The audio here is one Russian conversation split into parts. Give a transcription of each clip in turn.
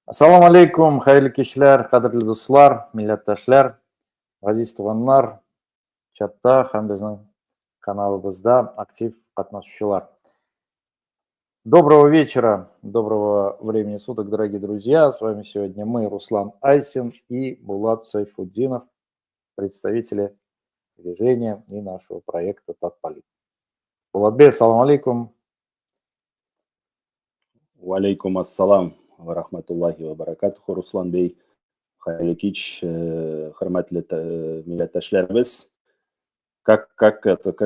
Ассаламу алейкум, хайырлы кишләр, кадерле дуслар, милләттәшләр, газиз туганнар, чатта һәм безнең каналыбызда актив катнашучылар. Доброго вечера, доброго времени суток, дорогие друзья. С вами сегодня мы, Руслан Айсин и Булат Сайфутдинов, представители движения и нашего проекта Татполит. Булатбей, ассаламу алейкум. Валейкум ассалам ва рахматуллахи ва баракатуху, Руслан бей, хайырлы кич, хөрмәтле милләттәшләребез. Как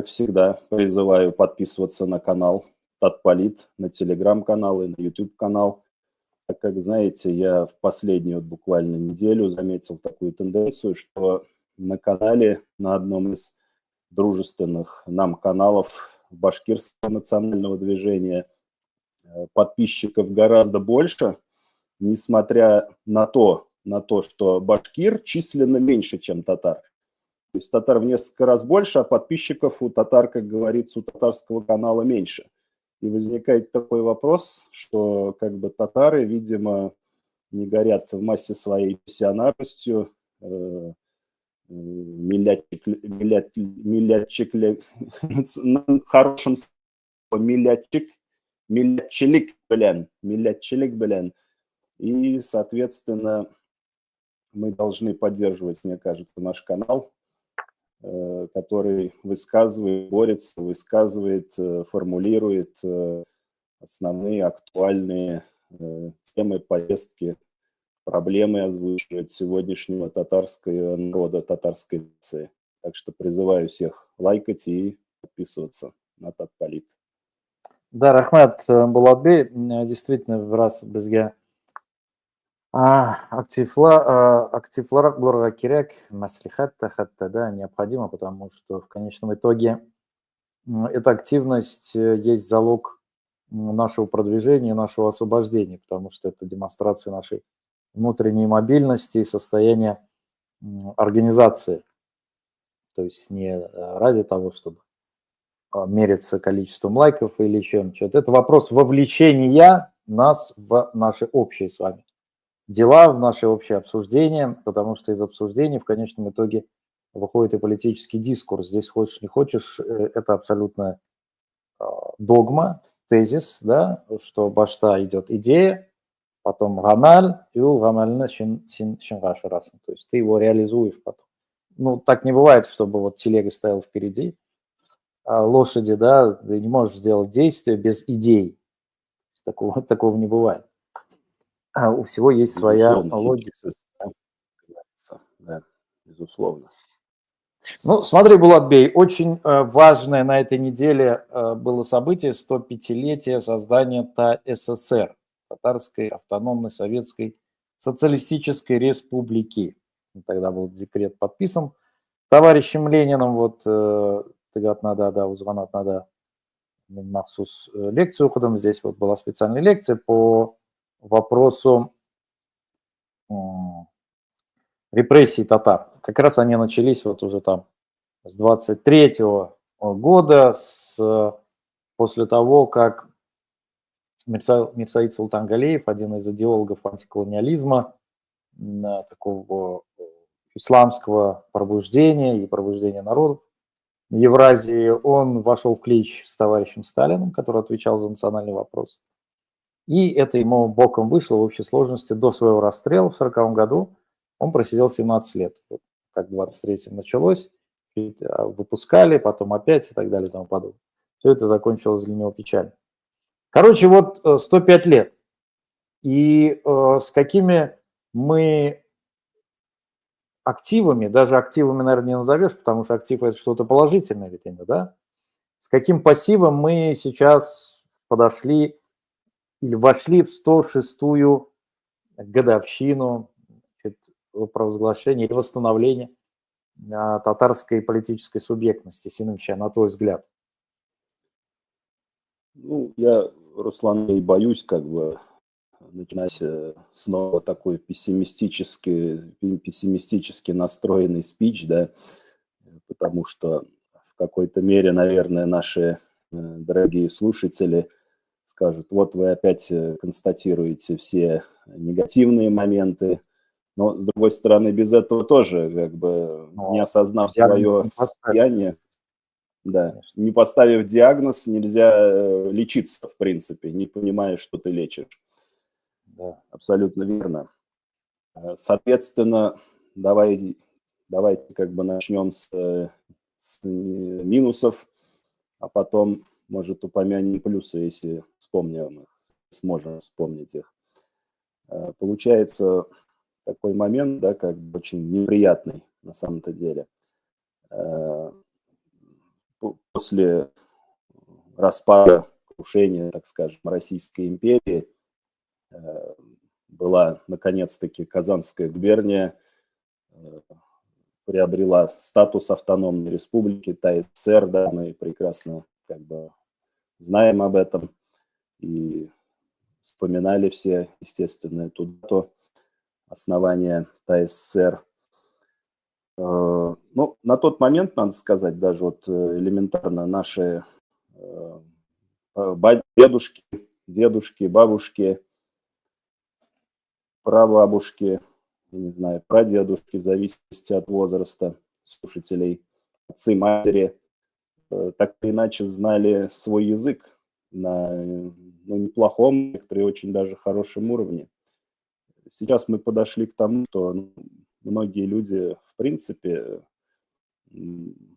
всегда, призываю подписываться на канал Татполит, на телеграм-канал и на YouTube-канал. Так как знаете, я в последнюю буквально неделю заметил такую тенденцию, что на канале, на одном из дружественных нам каналов башкирского национального движения, подписчиков гораздо больше, несмотря на то, что башкир численно меньше, чем татар. То есть татар в несколько раз больше, а подписчиков у татар, как говорится, у татарского канала меньше. И возникает такой вопрос, что как бы татары, видимо, не горят в массе своей пассионарностью, на хорошем милләтчелек белән. И, соответственно, мы должны поддерживать, мне кажется, наш канал, который высказывает, борется, формулирует основные актуальные темы, повестки, проблемы озвучивает сегодняшнего татарского народа, татарской нации. Так что призываю всех лайкать и подписываться на Татполит. Да, рахмат, Булатбей, действительно, раз бізге активларак булырга кирәк, мәслихәт та хәтта да необходимо, потому что в конечном итоге эта активность есть залог нашего продвижения, нашего освобождения, потому что это демонстрация нашей внутренней мобильности и состояния организации. То есть не ради того, чтобы мериться количеством лайков или чем-то. Это вопрос вовлечения нас в наши общие с вами дела, в наши общие обсуждения, потому что из обсуждений в конечном итоге выходит и политический дискурс. Здесь хочешь не хочешь, это абсолютная догма, тезис, да, что башта идет идея, потом гамаль, и у гамальна шингаша раз. То есть ты его реализуешь потом. Ну, так не бывает, чтобы вот телега стояла впереди лошади, да, ты не можешь сделать действие без идей. Такого не бывает. У всего есть своя логика. Да, безусловно. Ну, смотри, Булатбей, очень важное на этой неделе было событие 105-летия создания ТАССР, Татарской автономной советской социалистической республики. Тогда был декрет подписан товарищем Лениным, вот Тыгат Нада, да, Узганат Нада, Махсус лекцию уходом. Здесь вот была специальная лекция по вопросу репрессий татар. Как раз они начались вот уже там с 23-го года, после того, как Мирсаид Султангалиев, один из идеологов антиколониализма, такого исламского пробуждения и пробуждения народов Евразии, он вошел в клич с товарищем Сталиным, который отвечал за национальный вопрос. И это ему боком вышло в общей сложности до своего расстрела в 1940 году. Он просидел 17 лет. Вот, как в 23-м началось, выпускали, потом опять и так далее и тому подобное. Все это закончилось для него печально. Короче, вот 105 лет. И с какими мы активами, даже активами, наверное, не назовешь, потому что актив – это что-то положительное, ведь именно, да? С каким пассивом мы сейчас подошли или вошли в 106-ю годовщину провозглашения или восстановления татарской политической субъектности, Синымча, на твой взгляд? Ну, я, Руслан, и боюсь как бы начинать снова такой пессимистически настроенный спич, да, потому что в какой-то мере, наверное, наши дорогие слушатели скажут, вот вы опять констатируете все негативные моменты, но, с другой стороны, без этого тоже, как бы, не Но осознав диагноз свое не поставишь, состояние, да, конечно. не поставив диагноз, нельзя лечиться, в принципе, не понимая, что ты лечишь. Да. Абсолютно верно. Соответственно, давайте как бы начнем с минусов, а потом, может, упомянем плюсы, если вспомним их, сможем вспомнить их. Получается такой момент, да, как бы очень неприятный на самом-то деле. Э, После распада, крушения, так скажем, Российской империи э, была наконец-таки Казанская губерния, э, приобрела статус автономной республики, ТАССР, да, мы прекрасно как бы знаем об этом и вспоминали все, естественно, эту дату основания ТАССР. Ну, на тот момент, надо сказать, даже вот элементарно наши дедушки, дедушки, бабушки, прабабушки, я не знаю, прадедушки, в зависимости от возраста слушателей, отцы, матери, так или иначе знали свой язык на ну, неплохом, некоторые очень даже хорошем уровне. Сейчас мы подошли к тому, что многие люди, в принципе,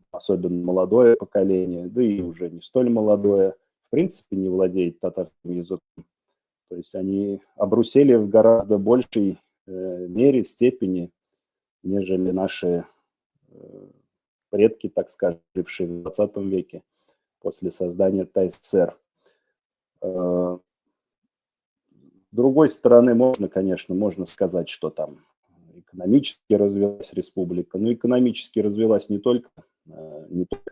особенно молодое поколение, да и уже не столь молодое, в принципе, не владеет татарским языком. То есть они обрусели в гораздо большей мере, степени, нежели наши предки, так скажем, жившие в 20 веке после создания ТАССР. С другой стороны, можно сказать, что там экономически развилась республика. Но экономически развилась не только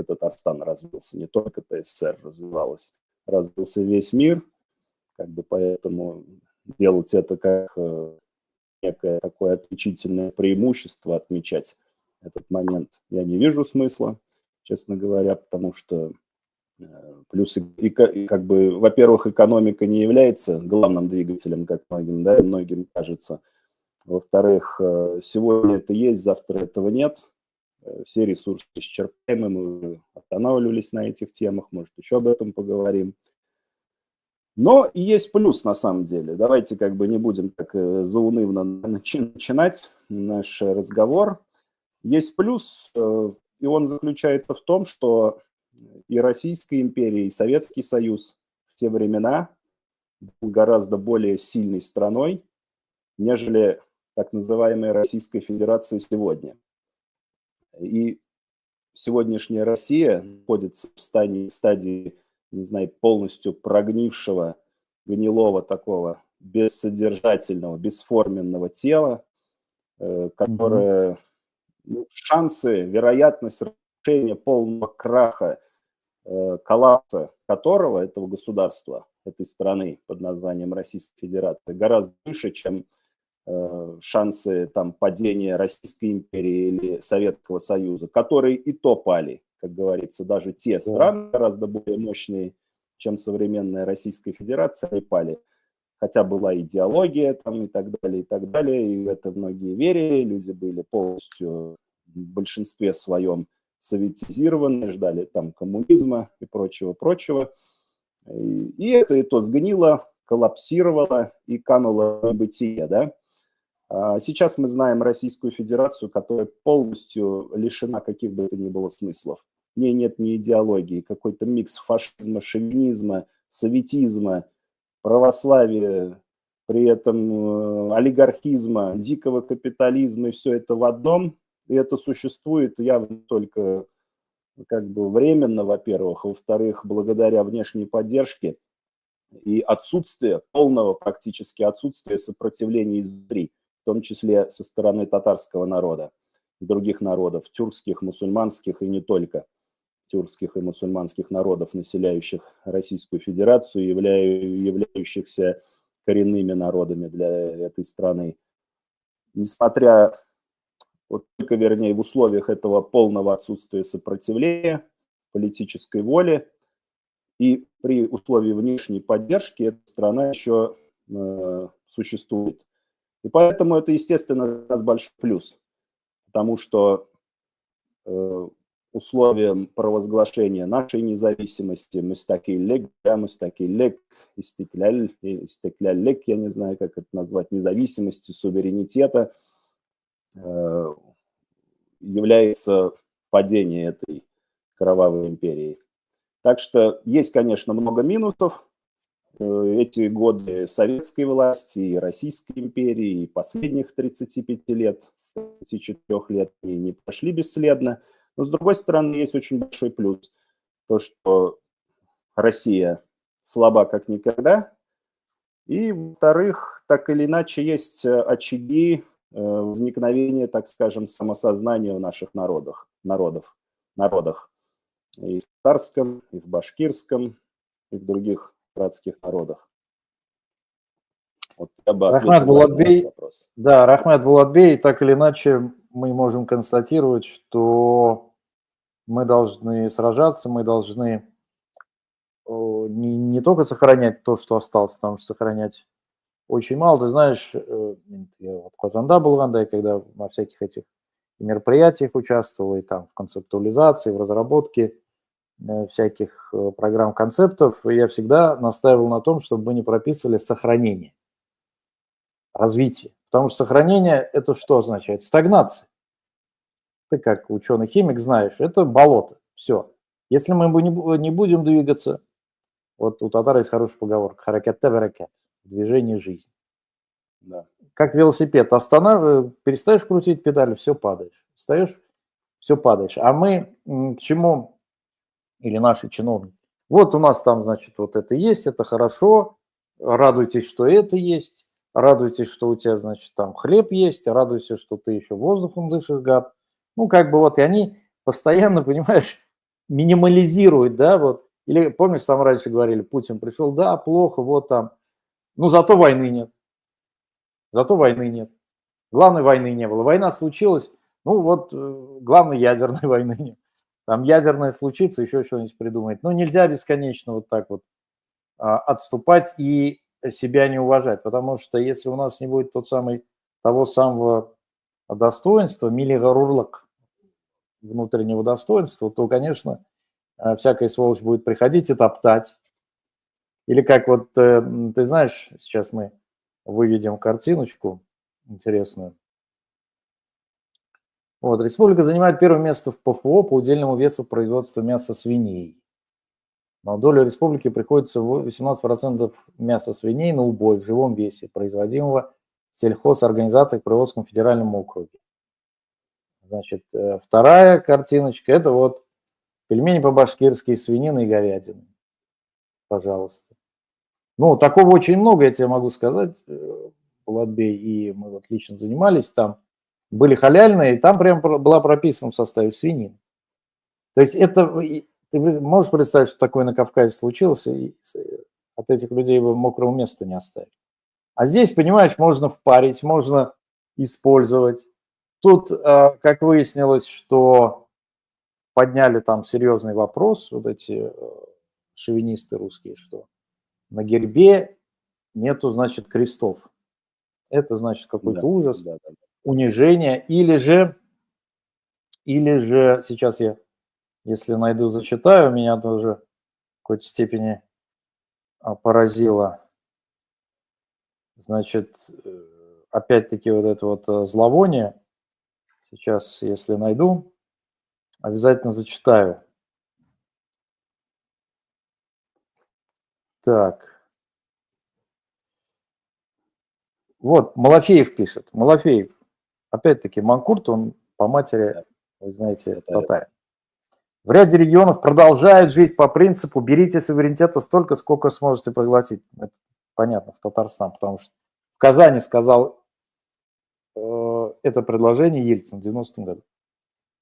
Татарстан развился, не только ТССР развился весь мир. Как бы поэтому делать это как некое такое отличительное преимущество, отмечать этот момент, я не вижу смысла, честно говоря, потому что плюс и как бы, во-первых, экономика не является главным двигателем, как многим кажется. Во-вторых, сегодня это есть, завтра этого нет. Все ресурсы исчерпаемы, мы уже останавливались на этих темах, может, еще об этом поговорим. Но и есть плюс на самом деле. Давайте как бы не будем так заунывно начинать наш разговор. Есть плюс, и он заключается в том, что и Российская империя, и Советский Союз в те времена был гораздо более сильной страной, нежели так называемая Российская Федерация сегодня. И сегодняшняя Россия находится в стадии, не знаю, полностью прогнившего, гнилого такого, бессодержательного, бесформенного тела, которое, шансы, вероятность разрушения, полного краха, коллапса которого, этого государства, этой страны под названием Российская Федерация, гораздо выше, чем шансы там падения Российской империи или Советского Союза, которые и то пали, как говорится, даже те страны гораздо более мощные, чем современная Российская Федерация, они пали. Хотя была идеология там и так далее, и в это многие верили, люди были полностью в большинстве своем советизированы, ждали там коммунизма и прочего. И это и то сгнило, коллапсировало и кануло в небытие, да. Сейчас мы знаем Российскую Федерацию, которая полностью лишена каких бы то ни было смыслов. В ней нет ни идеологии, какой-то микс фашизма, шовинизма, советизма, православия, при этом олигархизма, дикого капитализма, и все это в одном. И это существует явно только как бы временно, во-первых, а во-вторых, благодаря внешней поддержке и полного практически отсутствия сопротивления изнутри, в том числе со стороны татарского народа, других народов, тюркских, мусульманских и не только тюркских и мусульманских народов, населяющих Российскую Федерацию, являющихся коренными народами для этой страны. Несмотря, вернее, в условиях этого полного отсутствия сопротивления, политической воли, И при условии внешней поддержки эта страна еще существует. И поэтому это, естественно, для нас большой плюс, потому что условием провозглашения нашей независимости мустакиллек, истеклялек, я не знаю, как это назвать, независимости, суверенитета, является падение этой кровавой империи. Так что есть, конечно, много минусов. Эти годы советской власти и Российской империи, и последних 35 лет, 34 лет не прошли бесследно. Но, с другой стороны, есть очень большой плюс. То, что Россия слаба как никогда. И, во-вторых, так или иначе, есть очаги возникновения, так скажем, самосознания в наших народах. И в татарском, и в башкирском, и в других братских народах. Вот я бы Рахмат ответил на этот Булатбей, вопрос. да, Рахмат Булатбей, так или иначе мы можем констатировать, что мы должны сражаться, мы должны не только сохранять то, что осталось, потому что сохранять очень мало. Ты знаешь, я вот в Казанда был, когда во всяких этих мероприятиях участвовал, и там в концептуализации, в разработке всяких программ, концептов, и я всегда настаивал на том, чтобы мы не прописывали сохранение, развитие. Потому что сохранение – это что означает? Стагнация. Ты как ученый-химик знаешь, это болото. Все. Если мы не будем двигаться, вот у татар есть хорошая поговорка «харакатта баракат» – движение жизни. Да. Как велосипед, перестаешь крутить педали, все падаешь. Встаешь, все падаешь. А мы к чему, или наши чиновники, вот у нас там, значит, вот это есть, это хорошо, радуйтесь, что это есть, радуйтесь, что у тебя, значит, там хлеб есть, радуйся, что ты еще воздухом дышишь, гад. Ну, как бы вот, и они постоянно, понимаешь, минимализируют, да, вот. Или, помнишь, там раньше говорили, Путин пришел, да, плохо, вот там, ну, зато войны нет. Зато войны нет. Главной войны не было. Война случилась, ну вот главной ядерной войны нет. Там ядерная случится, еще что-нибудь придумает. Но нельзя бесконечно вот так вот отступать и себя не уважать, потому что если у нас не будет того самого достоинства, милигарурлак, внутреннего достоинства, то, конечно, всякая сволочь будет приходить и топтать. Или как вот, ты знаешь, сейчас мы выведем картиночку интересную. Вот, республика занимает первое место в ПФО по удельному весу производства мяса свиней. На долю республики приходится 18% мяса свиней на убой в живом весе, производимого в сельхозорганизациях в Приволжском федеральном округе. Значит, вторая картиночка – это вот пельмени по-башкирски, свинина и говядина. Пожалуйста. Ну, такого очень много, я тебе могу сказать, Булатбей, и мы вот лично занимались там. Были халяльные, и там прям была прописана в составе свинина. То есть это, ты можешь представить, что такое на Кавказе случилось, и от этих людей бы мокрого места не оставить. А здесь, понимаешь, можно впарить, можно использовать. Тут, как выяснилось, что подняли там серьезный вопрос, вот эти шовинисты русские, что на гербе нету, значит, крестов. Это, значит, какой-то ужас, унижение. Или же сейчас я, если найду, зачитаю, меня тоже в какой-то степени поразило. Значит, опять-таки вот это вот зловоние. Сейчас, если найду, обязательно зачитаю. Так. Вот, Малафеев пишет. Малафеев. Опять-таки, Манкурт, он по матери, вы знаете, татарин. В ряде регионов продолжают жить по принципу «берите суверенитета столько, сколько сможете проглотить». Это понятно, в Татарстан, потому что в Казани сказал это предложение Ельцин в 90-м году.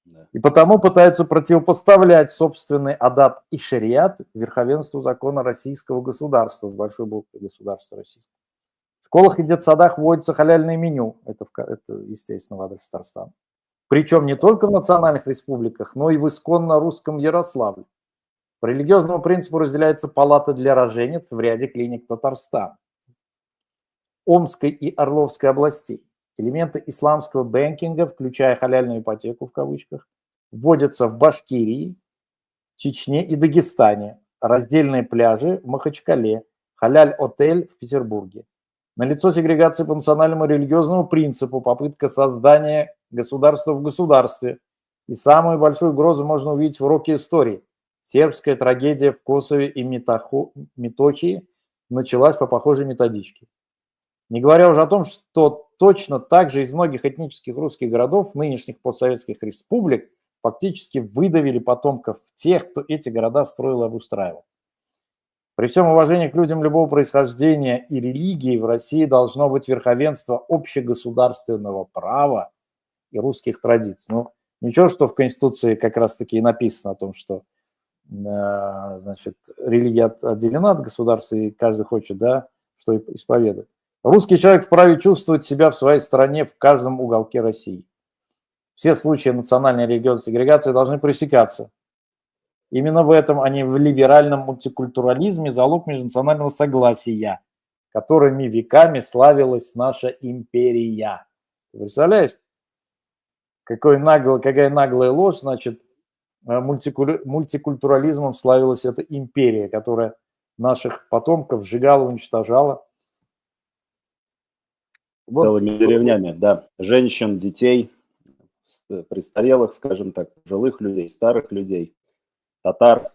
Да. И потому пытаются противопоставлять собственный адат и шариат верховенству закона российского государства, с большой буквы государства российского. В школах и детсадах вводится халяльное меню, это естественно, в адрес Татарстана. Причем не только в национальных республиках, но и в исконно русском Ярославле. По религиозному принципу разделяется палата для роженец в ряде клиник Татарстана, Омской и Орловской областей. Элементы исламского бэнкинга, включая халяльную ипотеку в кавычках, вводятся в Башкирии, Чечне и Дагестане, раздельные пляжи в Махачкале, халяль-отель в Петербурге. Налицо сегрегация по национальному и религиозному принципу, попытка создания государства в государстве. И самую большую угрозу можно увидеть в уроке истории. Сербская трагедия в Косове и Метохии началась по похожей методичке. Не говоря уже о том, что точно так же из многих этнических русских городов, нынешних постсоветских республик, фактически выдавили потомков тех, кто эти города строил и обустраивал. При всем уважении к людям любого происхождения и религии в России должно быть верховенство общегосударственного права и русских традиций. Ну, ничего, что в Конституции как раз-таки и написано о том, что значит, религия отделена от государства, и каждый хочет, да, что исповедует. Русский человек вправе чувствовать себя в своей стране в каждом уголке России. Все случаи национальной и религиозной сегрегации должны пресекаться. Именно в этом, а не в либеральном мультикультурализме, залог межнационального согласия, которыми веками славилась наша империя. Ты представляешь, какая наглая ложь, значит, мультикультурализмом славилась эта империя, которая наших потомков сжигала, уничтожала. Целыми деревнями, да. Женщин, детей, престарелых, скажем так, пожилых людей, старых людей, татар.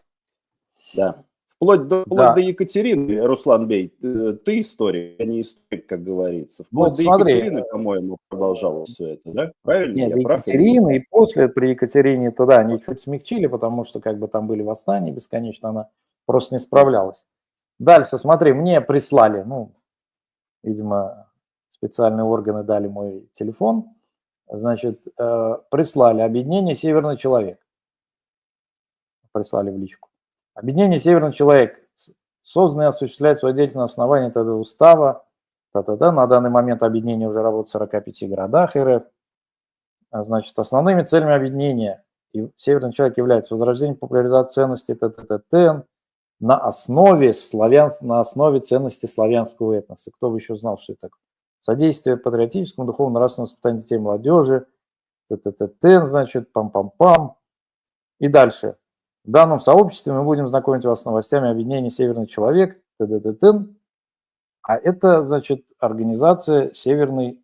Да. Вплоть до Екатерины, Руслан Бей, ты историк, а не историк, как говорится. Вплоть до Екатерины, по-моему, продолжалось все это, да? Правильно? Нет, до Екатерины, и после, при Екатерине-то, да, они чуть смягчили, потому что как бы там были восстания бесконечно, она просто не справлялась. Дальше, смотри, мне прислали, ну, видимо, специальные органы дали мой телефон, значит, прислали объединение «Северный человек». Прислали в личку. Объединение «Северный человек» создано и осуществляет свою деятельность на основании этого устава. На данный момент объединение уже работает в 45 городах РФ. Значит, основными целями объединения «Северный человек» является возрождение, популяризация ценностей на основе ценностей славянского этноса. Кто бы еще знал, что это такое? Содействие патриотическому, духовно-нравственному воспитанию детей и молодежи, значит, пам-пам-пам. И дальше. В данном сообществе мы будем знакомить вас с новостями объединения «Северный человек», а это, значит, организация «Северный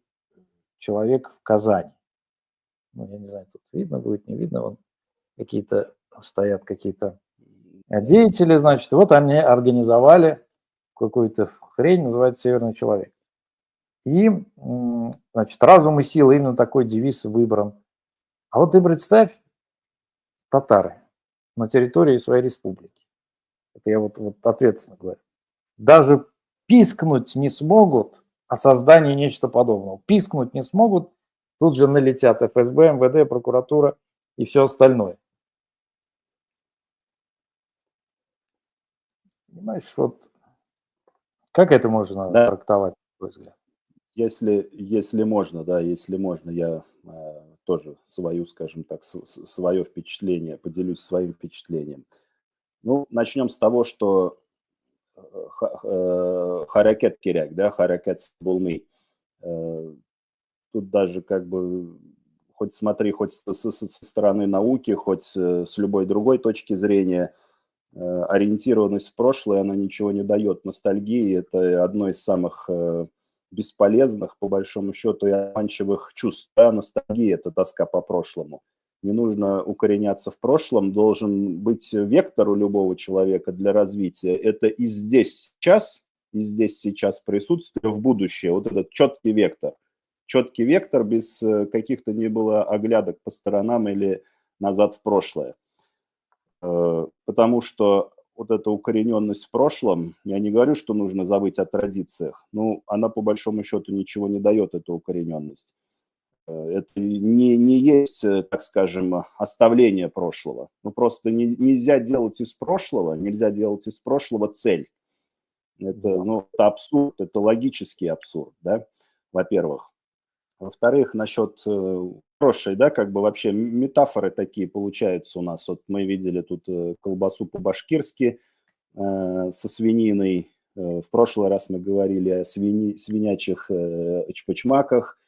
человек» в Казани. Ну, я не знаю, тут видно будет, не видно, вон какие-то стоят какие-то деятели, значит, вот они организовали какую-то хрень, называется «Северный человек». И, значит, разум и сила, именно такой девиз выбран. А вот ты представь, татары на территории своей республики. Это я вот ответственно говорю. Даже пискнуть не смогут о создании нечто подобного. Пискнуть не смогут, тут же налетят ФСБ, МВД, прокуратура и все остальное. Понимаешь, вот как это можно трактовать, на твой взгляд? Если можно, да, если можно, я тоже скажем так, свое впечатление, поделюсь своим впечатлением. Ну, начнем с того, что харакет керек, да, харакет булмый. Тут даже как бы, хоть смотри, хоть со стороны науки, хоть с любой другой точки зрения, ориентированность в прошлое, она ничего не дает. Ностальгия – это одно из самых бесполезных, по большому счету, и обманчивых чувств. Да? Ностальгия – это тоска по прошлому. Не нужно укореняться в прошлом, должен быть вектор у любого человека для развития. Это и здесь сейчас присутствие в будущее. Вот этот четкий вектор без каких-то ни было оглядок по сторонам или назад в прошлое. Потому что вот эта укорененность в прошлом, я не говорю, что нужно забыть о традициях, но она по большому счету ничего не дает, эта укорененность. Это не есть, так скажем, оставление прошлого. Ну, просто нельзя делать из прошлого цель. Это абсурд, это логический абсурд, да, во-первых. Во-вторых, насчет хорошей, да, как бы вообще метафоры такие получаются у нас. Вот мы видели тут колбасу по-башкирски со свининой. В прошлый раз мы говорили о свинячих чпочмаках.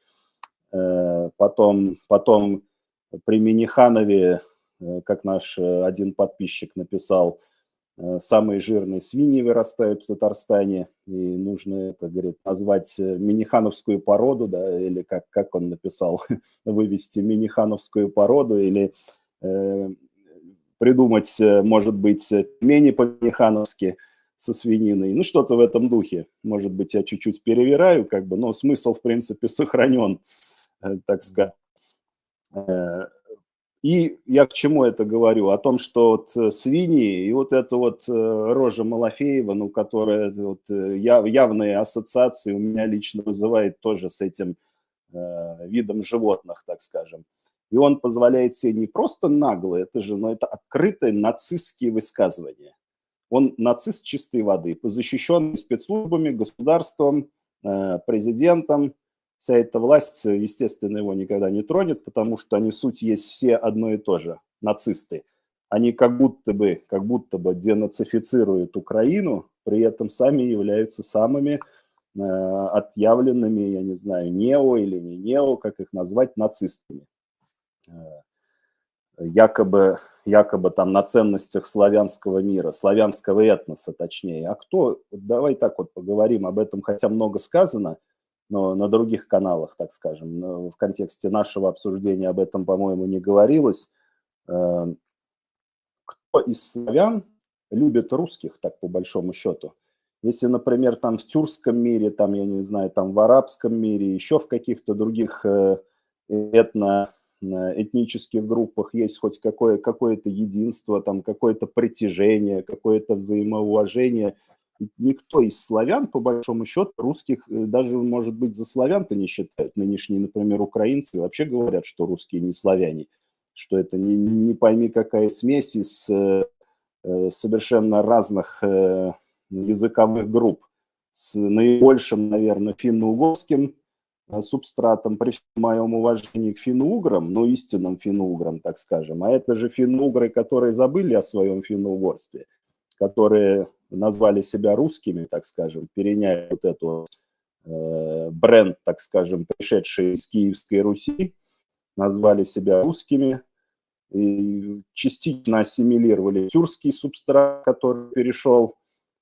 Потом при Минниханове, как наш один подписчик написал, самые жирные свиньи вырастают в Татарстане, и нужно это, говорит, назвать миннихановскую породу, да, или как он написал, вывести миннихановскую породу, или придумать, может быть, менее по-миннихановски со свининой, ну, что-то в этом духе. Может быть, я чуть-чуть перевираю, как бы, но смысл, в принципе, сохранен, так сказать. И я к чему это говорю? О том, что вот свиньи и вот эта вот рожа Малафеева, ну, которая вот явные ассоциации у меня лично вызывает тоже с этим видом животных, так скажем. И он позволяет себе не просто нагло, это же, но это открытые нацистские высказывания. Он нацист чистой воды, защищенный спецслужбами, государством, президентом. Вся эта власть, естественно, его никогда не тронет, потому что они суть есть все одно и то же, нацисты. Они как будто бы денацифицируют Украину, при этом сами являются самыми отъявленными, я не знаю, нео или не нео, как их назвать, нацистами. Якобы там на ценностях славянского мира, славянского этноса точнее. А кто? Давай так вот поговорим об этом, хотя много сказано, но на других каналах, так скажем, в контексте нашего обсуждения об этом, по-моему, не говорилось. Кто из славян любит русских, так по большому счету? Если, например, там в тюркском мире, там, я не знаю, там в арабском мире, еще в каких-то других этнических группах есть хоть какое-то единство, там какое-то притяжение, какое-то взаимоуважение, никто из славян, по большому счету, русских даже, может быть, за славян-то не считают. Нынешние, например, украинцы вообще говорят, что русские не славяне, что это не пойми какая смесь из совершенно разных языковых групп с наибольшим, наверное, финно-угорским субстратом, при всем моем уважении к финно-уграм, но истинным финно-уграм, так скажем. А это же финно-угры, которые забыли о своем финно-угорстве, которые назвали себя русскими, так скажем, переняли вот эту бренд, так скажем, пришедший из Киевской Руси, назвали себя русскими, и частично ассимилировали тюркский субстрат, который перешел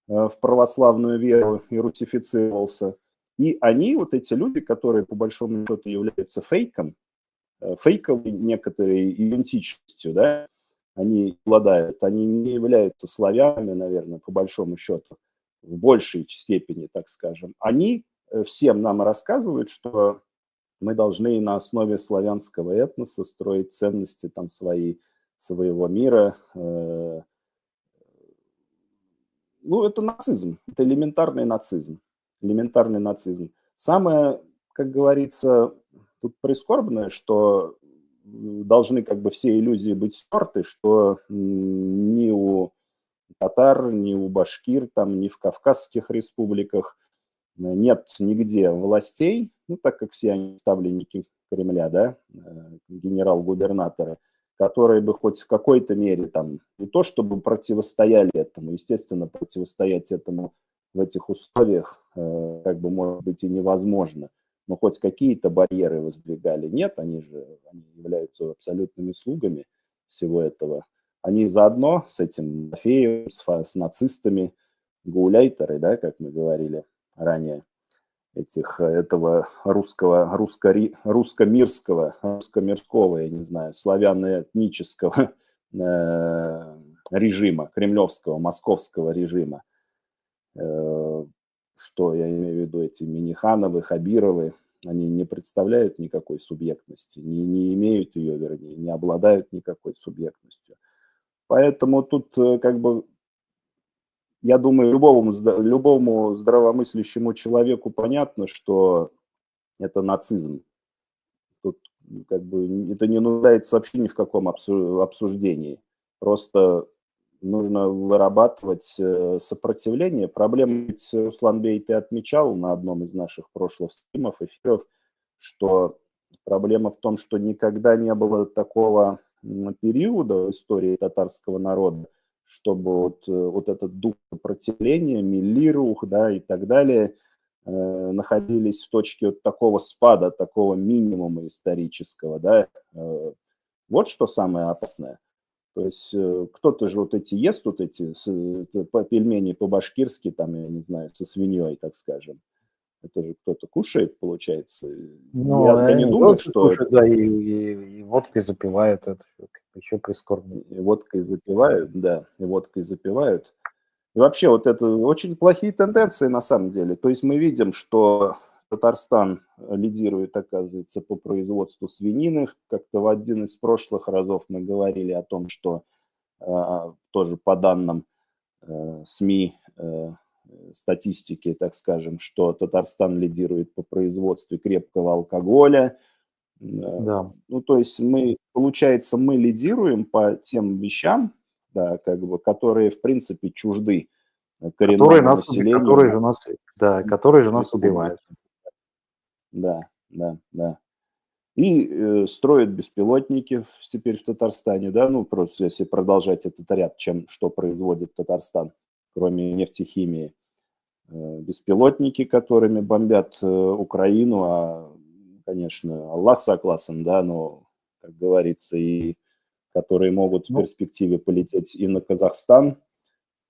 в православную веру и русифицировался. И они, вот эти люди, которые по большому счету являются фейком, фейковой некоторой идентичностью, да, они обладают, они не являются славянами, наверное, по большому счету, в большей степени, так скажем. Они всем нам рассказывают, что мы должны на основе славянского этноса строить ценности там своего мира. Ну, это нацизм, это элементарный нацизм. Элементарный нацизм. Самое, как говорится, тут прискорбное, что должны как бы все иллюзии быть стерты, что ни у татар, ни у башкир, там, ни в Кавказских республиках нет нигде властей, ну, так как все они ставленники Кремля, да, генерал-губернаторы, которые бы хоть в какой-то мере там, не то чтобы противостояли этому, естественно, противостоять этому в этих условиях как бы может быть и невозможно, но хоть какие-то барьеры воздвигали. Нет, они являются абсолютными слугами всего этого. Они заодно с этим Мафеем, с нацистами, гауляйтеры, да, как мы говорили ранее, этого русско-мирского, я не знаю, славяно-этнического режима, кремлевского, московского режима. Что я имею в виду, эти Миннихановы, Хабировы, они не представляют никакой субъектности, не имеют ее, вернее, не обладают никакой субъектностью. Поэтому тут как бы, я думаю, любому здравомыслящему человеку понятно, что это нацизм. Тут как бы это не нуждается вообще ни в каком обсуждении. Просто нужно вырабатывать сопротивление. Проблема, ведь, Руслан Бей, ты отмечал на одном из наших прошлых стримов, эфиров, что проблема в том, что никогда не было такого периода в истории татарского народа, чтобы вот этот дух сопротивления, миллирух, да, и так далее, находились в точке вот такого спада, такого минимума исторического, да. Вот что самое опасное. То есть кто-то же вот эти ест, вот эти пельмени по-башкирски, там, я не знаю, со свиньей, так скажем. Это же кто-то кушает, получается. Ну, Я не они думаю, дольше что кушают, да, и водкой запивают это, еще прискорбно. и водкой запивают, да, и водкой запивают. И вообще вот это очень плохие тенденции на самом деле. То есть мы видим, что Татарстан лидирует, оказывается, по производству свинины. Как-то в один из прошлых разов мы говорили о том, что тоже по данным СМИ, статистики, так скажем, что Татарстан лидирует по производству крепкого алкоголя. Да. Ну, то есть получается, мы лидируем по тем вещам, да, как бы, которые, в принципе, чужды коренному населению. Которые же нас убивают. Да, да, да. И строят беспилотники теперь в Татарстане, да, ну, просто если продолжать этот ряд, что производит Татарстан, кроме нефтехимии. Беспилотники, которыми бомбят Украину, конечно, Аллах согласен, да, но, как говорится, и которые могут в Ну, перспективе полететь и на Казахстан.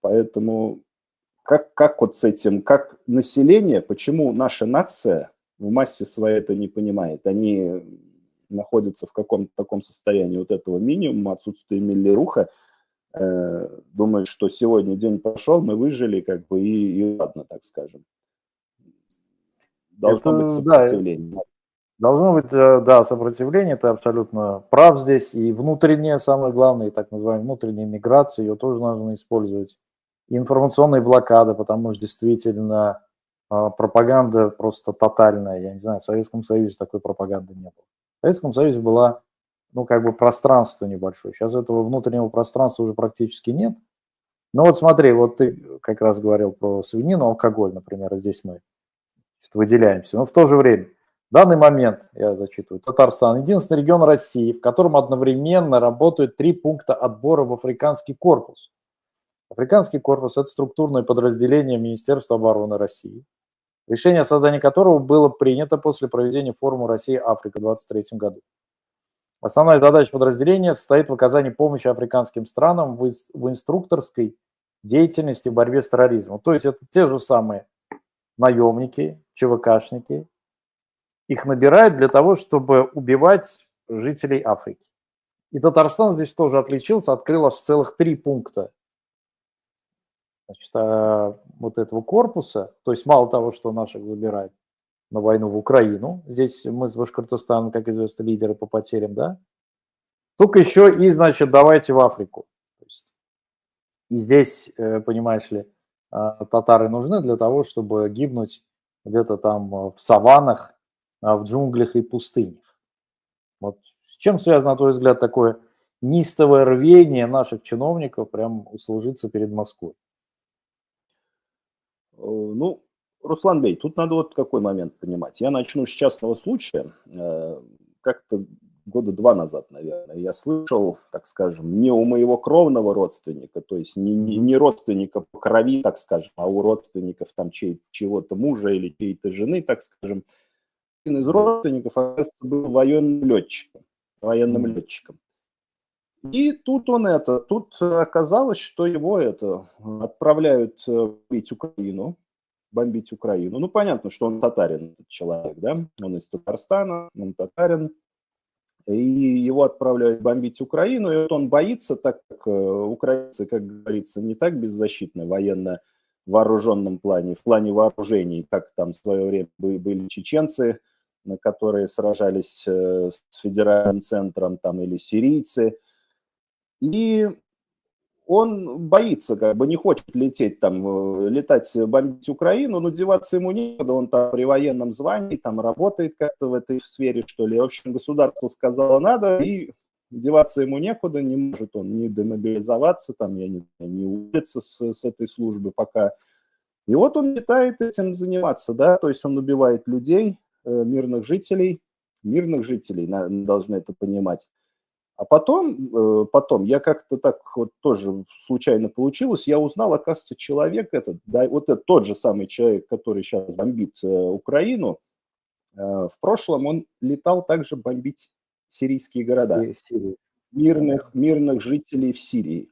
Поэтому как вот с этим, как население, почему наша нация в массе своей это не понимает? Они находятся в каком-то таком состоянии вот этого минимума, отсутствия миллируха, думают, что сегодня день прошел, мы выжили, как бы, и ладно, так скажем. Должно быть это, да, сопротивление. должно быть, да, сопротивление, ты абсолютно прав здесь. И внутреннее, самое главное, и так называемая внутренняя миграция, ее тоже нужно использовать. И информационные блокады, потому что действительно пропаганда просто тотальная. Я не знаю, в Советском Союзе такой пропаганды не было. В Советском Союзе была, ну, как бы пространство небольшое. Сейчас этого внутреннего пространства уже практически нет. Но вот смотри, вот ты как раз говорил про свинину, алкоголь, например, и здесь мы выделяемся. Но в то же время, в данный момент, я зачитываю, Татарстан – единственный регион России, в котором одновременно работают 3 пункта отбора в Африканский корпус. Африканский корпус – это структурное подразделение Министерства обороны России, решение о создании которого было принято после проведения форума Россия-Африка в 2023 году. Основная задача подразделения состоит в оказании помощи африканским странам в инструкторской деятельности в борьбе с терроризмом. То есть это те же самые наемники, ЧВКшники. Их набирают для того, чтобы убивать жителей Африки. И Татарстан здесь тоже отличился, открыл аж целых 3 пункта, значит, вот этого корпуса. То есть мало того, что наших забирают на войну в Украину, здесь мы с Башкортостаном, как известно, лидеры по потерям, да, только еще и, значит, давайте в Африку. То есть, и здесь, понимаешь ли, татары нужны для того, чтобы гибнуть где-то там в саваннах, в джунглях и пустынях. Вот с чем связано, на твой взгляд, такое неистовое рвение наших чиновников прям услужиться перед Москвой? Ну, Руслан Бей, тут надо вот какой момент понимать. Я начну с частного случая. Как-то года 2 назад, наверное, я слышал, так скажем, не у моего кровного родственника, то есть не родственника по крови, так скажем, а у родственников там чьего-то мужа или чьей-то жены, так скажем. Один из родственников, оказывается, был военным летчиком. И тут тут оказалось, что его отправляют бомбить Украину. Ну, понятно, что он татарин, этот человек, да, он из Татарстана, он татарин, и его отправляют бомбить Украину, и вот он боится, так как украинцы, как говорится, не так беззащитны в военно-вооруженном плане, в плане вооружений, как там в свое время были чеченцы, которые сражались с федеральным центром, там, или сирийцы, и он боится, как бы не хочет лететь летать, бомбить Украину, но деваться ему некуда, он там при военном звании, там работает как-то в этой сфере, что ли. В общем, государство сказало надо, и деваться ему некуда, не может он ни демобилизоваться, там, я не знаю, не уволиться с этой службы пока. И вот он летает этим заниматься, да, то есть он убивает людей, мирных жителей, должны это понимать. А потом я как-то так вот тоже случайно получилось, я узнал, оказывается, человек этот, да, вот это тот же самый человек, который сейчас бомбит Украину, в прошлом он летал также бомбить сирийские города, Сирии. мирных жителей в Сирии.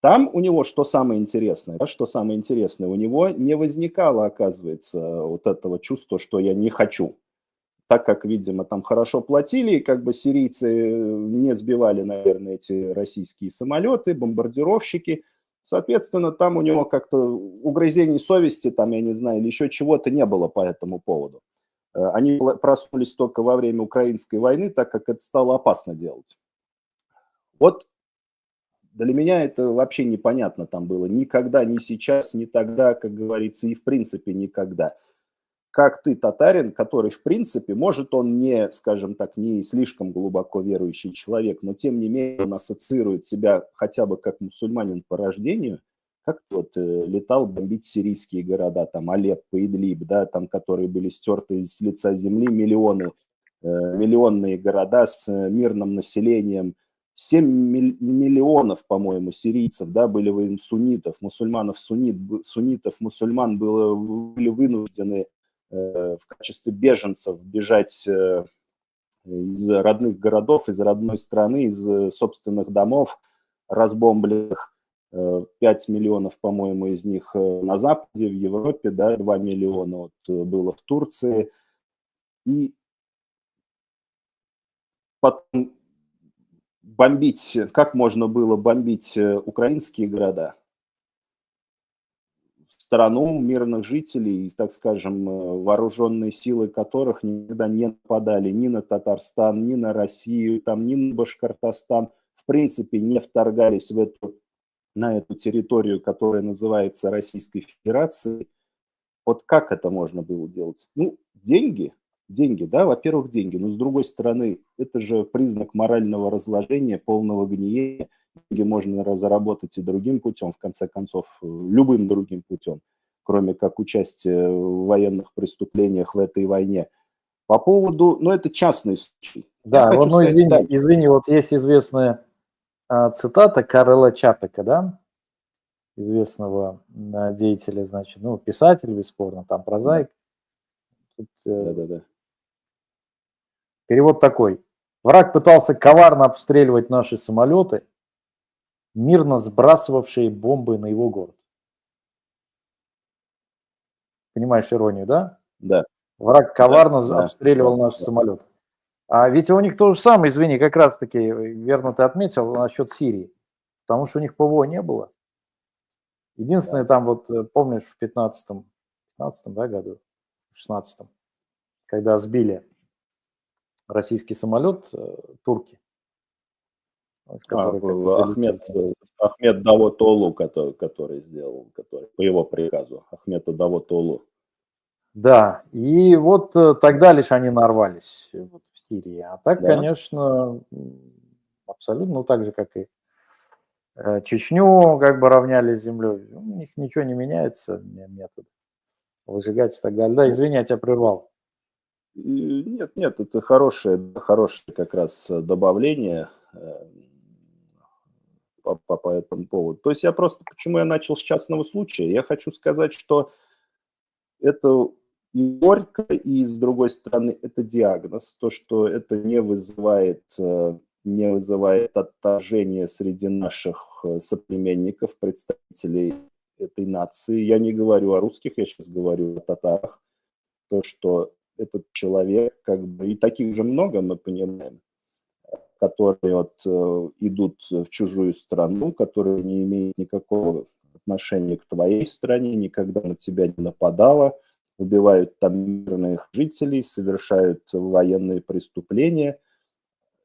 Там у него что самое интересное, да, у него не возникало, оказывается, вот этого чувства, что я не хочу. Так как, видимо, там хорошо платили, как бы сирийцы не сбивали, наверное, эти российские самолеты, бомбардировщики. Соответственно, там у него как-то угрызений совести, там, я не знаю, или еще чего-то не было по этому поводу. Они проснулись только во время украинской войны, так как это стало опасно делать. Вот для меня это вообще непонятно там было. Никогда, ни сейчас, ни тогда, как говорится, и в принципе никогда. Как ты, татарин, который, в принципе, может, он не, скажем так, не слишком глубоко верующий человек, но, тем не менее, он ассоциирует себя хотя бы как мусульманин по рождению, как вот летал бомбить сирийские города, там, Алеппо, Идлиб, да, там, которые были стерты с лица земли, миллионные города с мирным населением, 7 миллионов, по-моему, сирийцев, да, были суннитов, суннитов, мусульман были вынуждены в качестве беженцев бежать из родных городов, из родной страны, из собственных домов, разбомбленных. 5 миллионов, по-моему, из них на Западе, в Европе, да, 2 миллиона вот было в Турции. И потом как можно было бомбить украинские города? Страну мирных жителей, так скажем, вооруженные силы которых никогда не нападали ни на Татарстан, ни на Россию, там, ни на Башкортостан, в принципе, не вторгались на эту территорию, которая называется Российской Федерацией. Вот как это можно было делать? Ну, деньги, да, во-первых, деньги, но с другой стороны, это же признак морального разложения, полного гниения. Деньги можно заработать и другим путем, в конце концов, любым другим путем, кроме как участия в военных преступлениях в этой войне. По поводу, ну, это частный случай. Да, ну извини, вот есть известная цитата Карла Чапека, да, известного деятеля, значит, ну, писатель, бесспорно, там прозаик. Да. Перевод такой. Враг пытался коварно обстреливать наши самолеты, мирно сбрасывавшие бомбы на его город. Понимаешь иронию, да? Да. Враг коварно обстреливал наши самолеты. А ведь у них то же самое, извини, как раз-таки, верно ты отметил, насчет Сирии. Потому что у них ПВО не было. Единственное, там вот, помнишь, в 15-м да, году, в 16-м, когда сбили российский самолет, турки, Ахмед Давутоглу, который сделал, по его приказу, Ахмеда Давутоглу. Да, и вот тогда лишь они нарвались в Сирии. А так, да, конечно, абсолютно, ну, так же, как и Чечню как бы равняли с землей. У них ничего не меняется, метод выжигать и так далее. Да, извини, я тебя прервал. Нет, это хорошее как раз добавление по этому поводу. То есть почему я начал с частного случая? Я хочу сказать, что это и горько, и с другой стороны это диагноз. То, что это не вызывает отторжения среди наших соплеменников, представителей этой нации. Я не говорю о русских, я сейчас говорю о татарах. То, что этот человек, как бы, и таких же много, мы понимаем, которые идут в чужую страну, которые не имеют никакого отношения к твоей стране, никогда на тебя не нападала, убивают там мирных жителей, совершают военные преступления.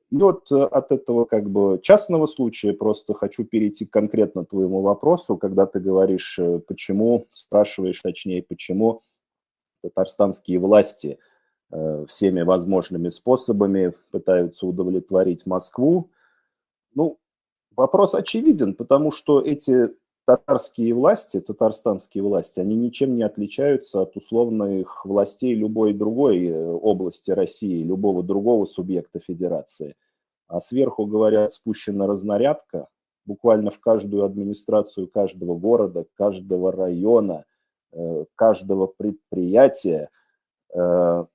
И вот от этого как бы частного случая просто хочу перейти конкретно к твоему вопросу, когда ты говоришь, спрашиваешь точнее, почему татарстанские власти всеми возможными способами пытаются удовлетворить Москву. Ну, вопрос очевиден, потому что эти татарские власти, татарстанские власти, они ничем не отличаются от условных властей любой другой области России, любого другого субъекта федерации. А сверху, говорят, спущена разнарядка, буквально в каждую администрацию каждого города, каждого района, каждого предприятия, то,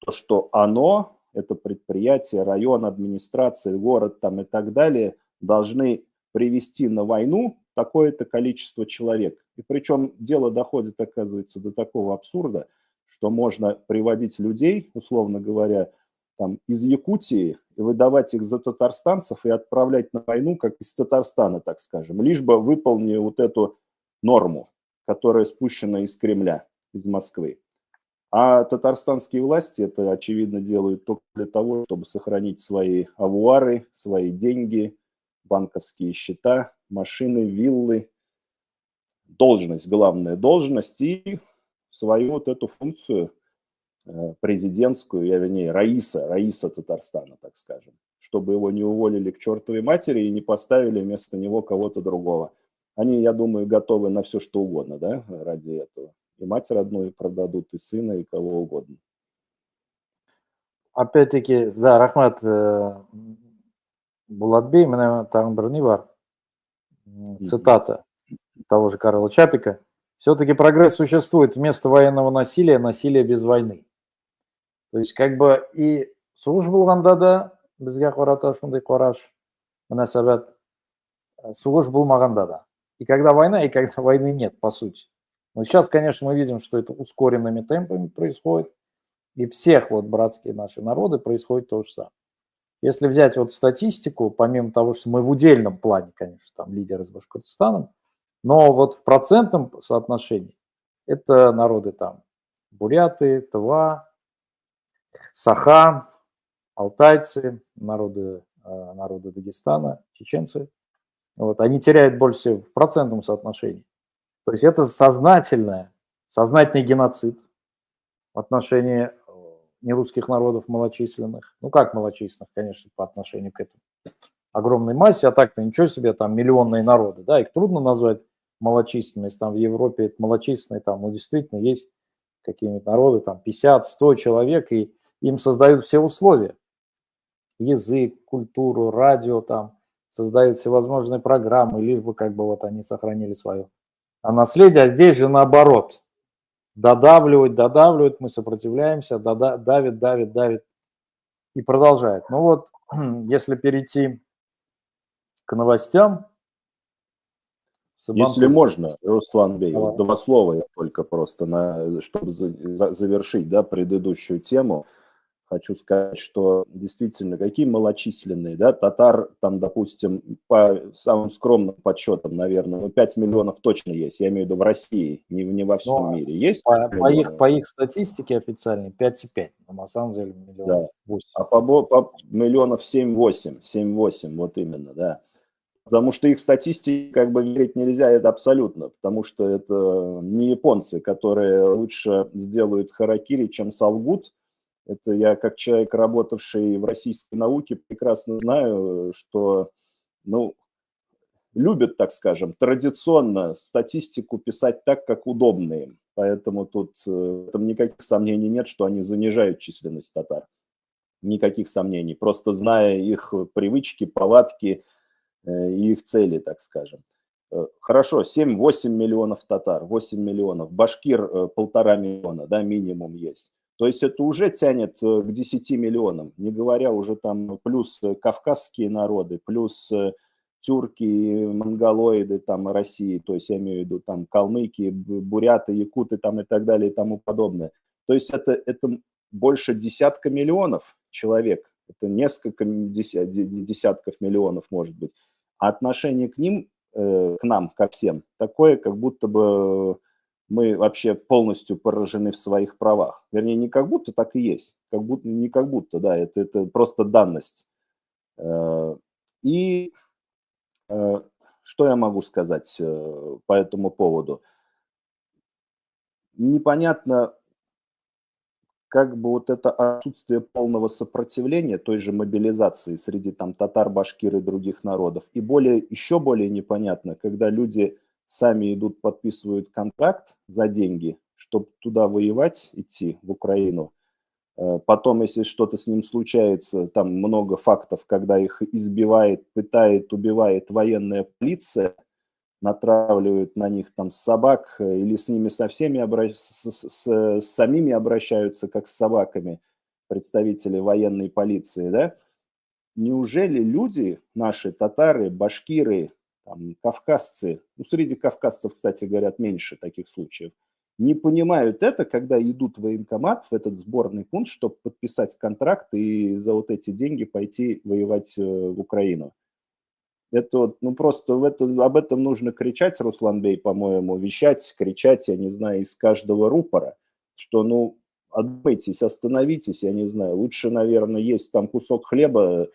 что оно, это предприятие, район, администрация, город там и так далее, должны привести на войну такое-то количество человек. И причем дело доходит, оказывается, до такого абсурда, что можно приводить людей, условно говоря, там, из Якутии и выдавать их за татарстанцев и отправлять на войну, как из Татарстана, так скажем, лишь бы выполнили вот эту норму, которая спущена из Кремля, из Москвы. А татарстанские власти это, очевидно, делают только для того, чтобы сохранить свои авуары, свои деньги, банковские счета, машины, виллы, должность, главная должность и свою вот эту функцию президентскую, вернее, Раиса Татарстана, так скажем, чтобы его не уволили к чертовой матери и не поставили вместо него кого-то другого. Они, я думаю, готовы на все, что угодно, да, ради этого. И мать родную продадут, и сына, и кого угодно. Опять-таки, да, рахмат Булатбей, менә тагын бер ни бар, цитата того же Карла Чапика. Все-таки прогресс существует вместо военного насилия, насилие без войны. То есть как бы и сугыш булганда да безгә карата шундый караш, мөнәсәбәт, сугыш булмаганда да. И когда война, и когда войны нет, по сути. Но сейчас, конечно, мы видим, что это ускоренными темпами происходит. И всех вот братские наши народы происходит то же самое. Если взять вот статистику, помимо того, что мы в удельном плане, конечно, там лидеры с Башкортостаном, но вот в процентном соотношении это народы там буряты, Тыва, Саха, алтайцы, народы Дагестана, чеченцы. Вот, они теряют больше в процентном соотношении. То есть это сознательный геноцид в отношении нерусских народов малочисленных. Ну как малочисленных, конечно, по отношению к этому огромной массе, а так-то ничего себе, там миллионные народы, да, их трудно назвать малочисленность, там в Европе это малочисленные, там, ну действительно есть какие-нибудь народы, там 50-100 человек, и им создают все условия. Язык, культуру, радио там, создают всевозможные программы, лишь бы как бы вот они сохранили свое наследие, а здесь же наоборот. Додавливают, мы сопротивляемся, давит и продолжает. Ну вот, если перейти к новостям. Если можно, Руслан Бей, вот два слова я только просто, чтобы завершить, да, предыдущую тему. Хочу сказать, что действительно, какие малочисленные, да, татар, там, допустим, по самым скромным подсчетам, наверное, 5 миллионов точно есть, я имею в виду в России, не во всем мире. Есть? По их статистике официальной 5,5, но на самом деле миллионов 8. А по миллионов 7-8, вот именно, да. Потому что их статистике как бы верить нельзя, это абсолютно, потому что это не японцы, которые лучше сделают харакири, чем солгут. Это я, как человек, работавший в российской науке, прекрасно знаю, что, ну, любят, так скажем, традиционно статистику писать так, как удобно им. Поэтому тут там никаких сомнений нет, что они занижают численность татар. Никаких сомнений. Просто зная их привычки, повадки и их цели, так скажем. Хорошо, 7-8 миллионов татар, 8 миллионов. Башкир 1,5 миллиона, да, минимум есть. То есть это уже тянет к 10 миллионам, не говоря уже там плюс кавказские народы, плюс тюрки, монголоиды там России, то есть я имею в виду там калмыки, буряты, якуты там и так далее и тому подобное. То есть это больше десятка миллионов человек, это несколько десятков миллионов может быть. А отношение к ним, к нам, ко всем, такое, как будто бы мы вообще полностью поражены в своих правах. Вернее, не как будто, так и есть. Не как будто, да, это просто данность. И что я могу сказать по этому поводу? Непонятно, как бы вот это отсутствие полного сопротивления той же мобилизации среди там татар, башкир и других народов. И еще более непонятно, когда люди сами идут, подписывают контракт за деньги, чтобы туда воевать, идти, в Украину. Потом, если что-то с ним случается, там много фактов, когда их избивает, пытает, убивает военная полиция, натравливают на них там собак или с ними со всеми с самими обращаются, как с собаками, представители военной полиции, да? Неужели люди, наши татары, башкиры, там, кавказцы, ну, среди кавказцев, кстати, говорят, меньше таких случаев, не понимают это, когда идут в военкомат, в этот сборный пункт, чтобы подписать контракт и за вот эти деньги пойти воевать в Украину? Это вот, ну просто об этом нужно кричать, Руслан Бей, по-моему, вещать, кричать, я не знаю, из каждого рупора, что, ну, одумайтесь, остановитесь, я не знаю, лучше, наверное, есть там кусок хлеба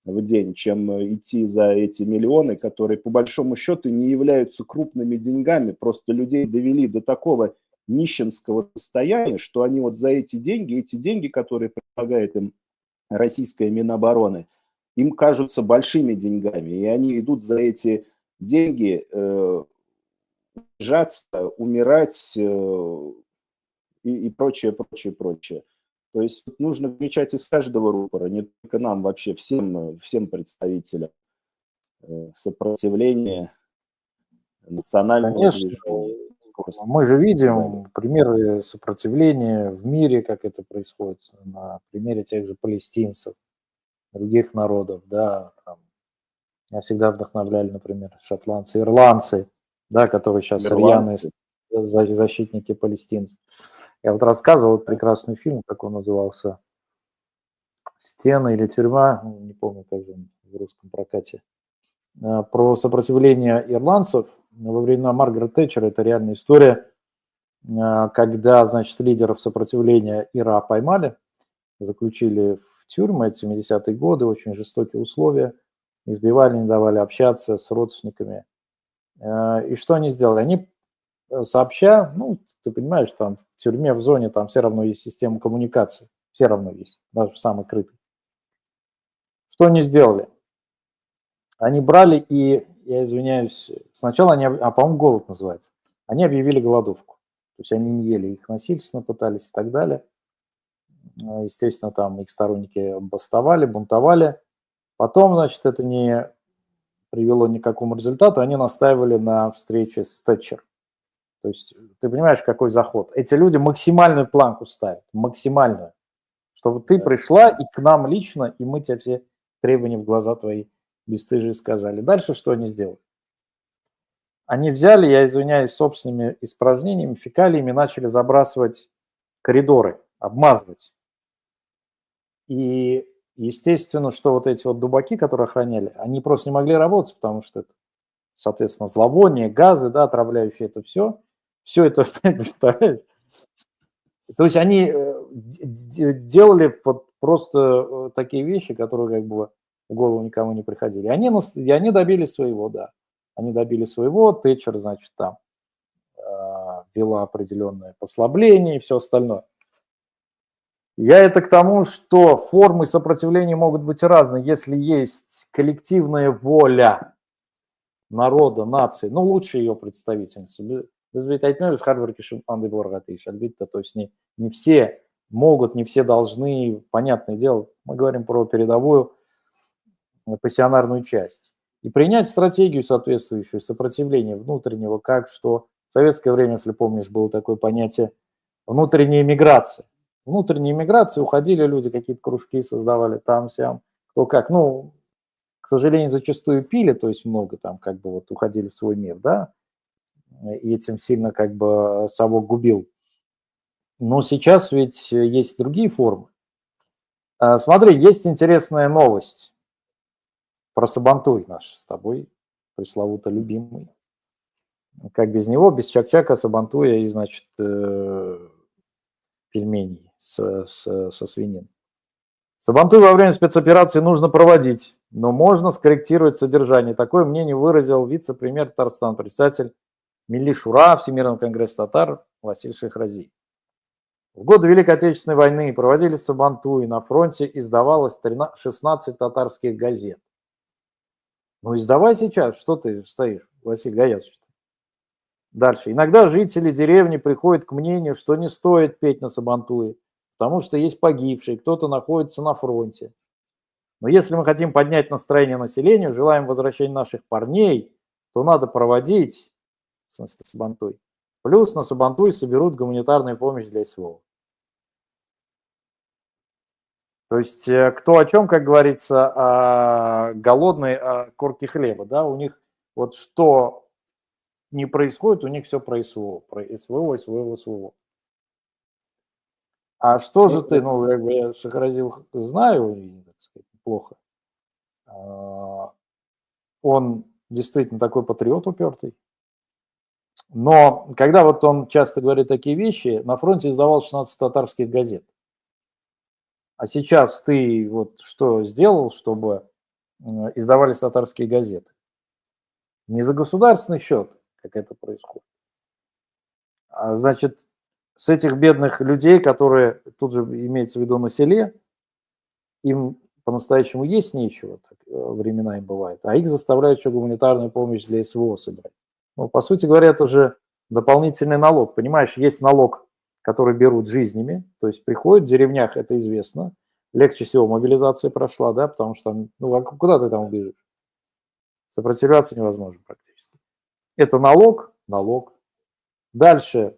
в день, чем идти за эти миллионы, которые по большому счету не являются крупными деньгами, просто людей довели до такого нищенского состояния, что они вот за эти деньги, которые предлагает им российская Минобороны, им кажутся большими деньгами, и они идут за эти деньги жаться, умирать и прочее, прочее, прочее. То есть нужно кричать из каждого рупора, не только нам, вообще всем представителям сопротивления национального Конечно, движения. мы же видим примеры сопротивления в мире, как это происходит, на примере тех же палестинцев, других народов, да, там. Меня всегда вдохновляли, например, шотландцы, ирландцы, да, которые сейчас рьяные защитники палестинцев. Я вот рассказывал прекрасный фильм, как он назывался, «Стены» или «Тюрьма», не помню, как же он в русском прокате, про сопротивление ирландцев во времена Маргарет Тэтчер. Это реальная история, когда, значит, лидеров сопротивления Ира поймали, заключили в тюрьмы, это 70-е годы, очень жестокие условия, избивали, не давали общаться с родственниками. И что они сделали? Они сообща, ну, ты понимаешь, там в тюрьме, в зоне, там все равно есть система коммуникации, все равно есть, даже в самой крытой. Что они сделали? Они брали и, я извиняюсь, сначала они, по-моему, голод называется, они объявили голодовку. То есть они не ели, их насильственно пытались и так далее. Естественно, там их сторонники бастовали, бунтовали. Потом, значит, это не привело ни к какому результату, они настаивали на встрече с Тэтчер. То есть ты понимаешь, какой заход? Эти люди максимальную планку ставят, максимальную, чтобы ты пришла и к нам лично, и мы тебе все требования в глаза твои бесстыжие сказали. Дальше что они сделали? Они взяли, я извиняюсь, собственными испражнениями, фекалиями, начали забрасывать коридоры, обмазывать. И естественно, что вот эти вот дубаки, которые охраняли, они просто не могли работать, потому что это, соответственно, зловоние, газы, да, отравляющие это все это, представляешь? То есть они делали вот просто такие вещи, которые как бы в голову никому не приходили. И они добились своего, да. Они добились своего, Тэтчер, значит, там ввела определенное послабление и все остальное. Я это к тому, что формы сопротивления могут быть разные. Если есть коллективная воля народа, нации, ну, лучше ее представительницы. То есть не все могут, не все должны, понятное дело, мы говорим про передовую пассионарную часть. И принять стратегию соответствующую сопротивления внутреннего, как что в советское время, если помнишь, было такое понятие внутренняя миграция. Внутренней миграции уходили люди, какие-то кружки создавали там-сям, кто как. Ну, к сожалению, зачастую пили, то есть много там как бы вот уходили в свой мир, да, и этим сильно как бы совок губил. Но сейчас ведь есть другие формы. Смотри, есть интересная новость про Сабантуй наш с тобой, пресловуто любимый. Как без него, без Чак-Чака, Сабантуя и, значит, пельменей со свининой. Сабантуй во время спецоперации нужно проводить, но можно скорректировать содержание. Такое мнение выразил вице-премьер Татарстана, председатель Милли Шура Всемирного конгресса татар Василь Шехрази. В годы Великой Отечественной войны проводились Сабантуи, на фронте издавалось 16 татарских газет. Ну, издавай сейчас, что ты стоишь, Василий Гаязович? Дальше. Иногда жители деревни приходят к мнению, что не стоит петь на сабантуе, потому что есть погибшие, кто-то находится на фронте. Но если мы хотим поднять настроение населения, желаем возвращения наших парней, то надо проводить, в смысле сабантуй, плюс на сабантуй соберут гуманитарную помощь для СВО. То есть кто о чем, как говорится, голодный о корке хлеба, да, у них вот что не происходит, у них все про СВО, СВО. А что же ты, ну, как бы я Шахразил знаю, так сказать, плохо. Он действительно такой патриот упертый. Но когда вот он часто говорит такие вещи, на фронте издавал 16 татарских газет. А сейчас ты вот что сделал, чтобы издавались татарские газеты? Не за государственный счет, как это происходит. А значит, с этих бедных людей, которые тут же имеется в виду на селе, им по-настоящему есть нечего, так, времена им бывает, а их заставляют еще гуманитарную помощь для СВО собирать. Ну, по сути говоря, это уже дополнительный налог. Понимаешь, есть налог, который берут жизнями, то есть приходят в деревнях, это известно, легче всего мобилизация прошла, да, потому что там, ну, а куда ты там убежишь? Сопротивляться невозможно практически. Это налог. Дальше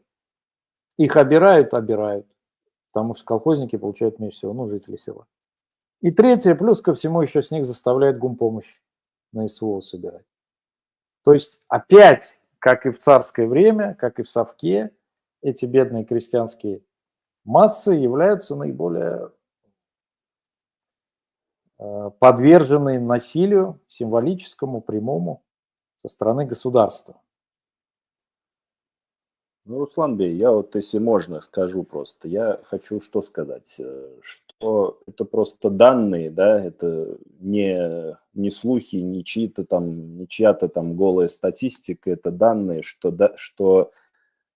их обирают, потому что колхозники получают меньше всего, ну, жители села. И третье, плюс ко всему еще с них заставляет гумпомощь на СВО собирать. То есть опять, как и в царское время, как и в совке, эти бедные крестьянские массы являются наиболее подвержены насилию символическому, прямому со стороны государства. Ну, Русланбей, я вот, если можно, скажу просто. Я хочу что сказать, что это просто данные, да, это не слухи, не чья-то там голая статистика, это данные, что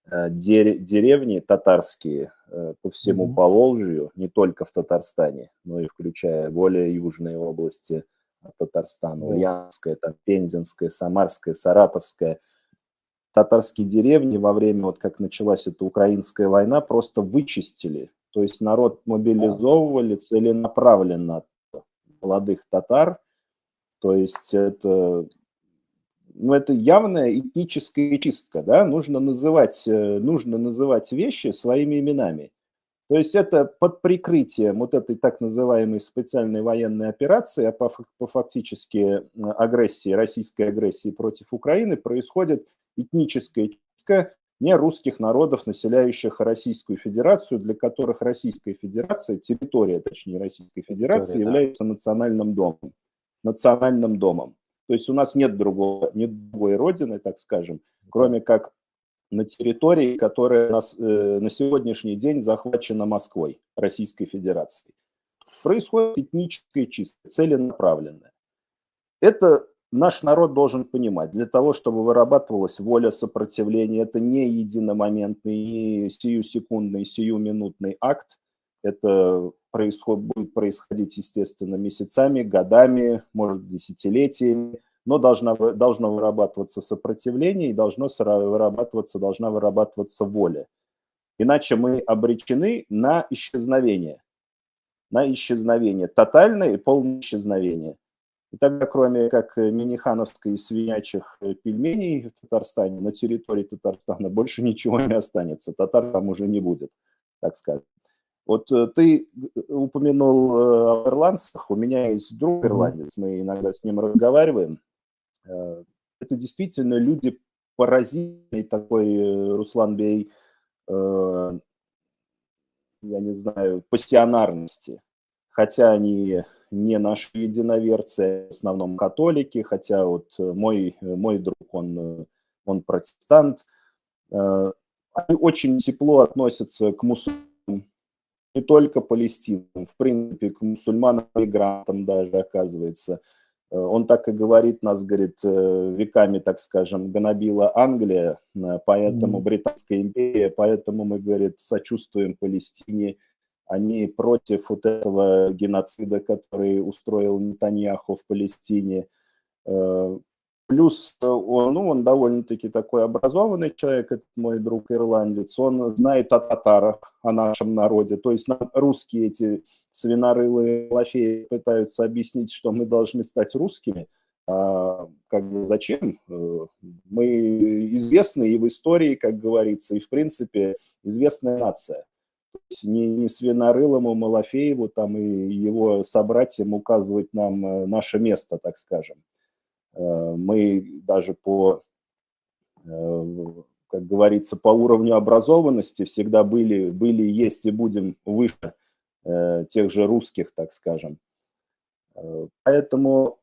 деревни татарские по всему Поволжью, не только в Татарстане, но и включая более южные области Татарстана, Ульяновская, там, Пензенская, Самарская, Саратовская, татарские деревни во время, вот как началась эта украинская война, просто вычистили. То есть народ мобилизовывали целенаправленно молодых татар. То есть это, ну, это явная этническая чистка, да, нужно называть вещи своими именами. То есть это под прикрытием вот этой так называемой специальной военной операции, а по фактически агрессии, российской агрессии против Украины происходит этническая чистка нерусских народов, населяющих Российскую Федерацию, для которых Российская Федерация, территория, точнее, Российской Федерации является национальным домом. Национальным домом. То есть у нас нет другой родины, так скажем, кроме как на территории, которая на сегодняшний день захвачена Москвой, Российской Федерацией. Происходит этническая чистка, целенаправленная. Это наш народ должен понимать. Для того, чтобы вырабатывалась воля сопротивления, это не единомоментный, не сиюсекундный, сиюминутный акт. Это будет происходить, естественно, месяцами, годами, может, десятилетиями. Но должно вырабатываться сопротивление и должна вырабатываться воля. Иначе мы обречены на исчезновение, тотальное и полное исчезновение. И тогда, кроме как минихановской и свинячьих пельменей в Татарстане, на территории Татарстана больше ничего не останется. Татар там уже не будет, так сказать. Вот ты упомянул о ирландцах. У меня есть друг ирландец, мы иногда с ним разговариваем. Это действительно люди поразительной такой, Русланбей, я не знаю, пассионарности. Хотя они не наши единоверцы, в основном католики, хотя вот мой друг, он протестант. Они очень тепло относятся к мусульманам, не только палестинцам, в принципе, к мусульманам-мигрантам даже, оказывается. Он так и говорит, нас, говорит, веками, так скажем, гнобила Англия, поэтому Британская империя, поэтому мы, говорит, сочувствуем Палестине. Они против вот этого геноцида, который устроил Нетаньяху в Палестине. Плюс он довольно-таки такой образованный человек, это мой друг ирландец, он знает о татарах, о нашем народе. То есть нам русские эти свинорылые лафеи пытаются объяснить, что мы должны стать русскими. Как бы зачем? Мы известны и в истории, как говорится, и в принципе известная нация. То есть не свинорылому Малафееву там и его собратьям указывать нам наше место, так скажем. Мы даже как говорится, по уровню образованности всегда были, есть и будем выше тех же русских, так скажем. Поэтому,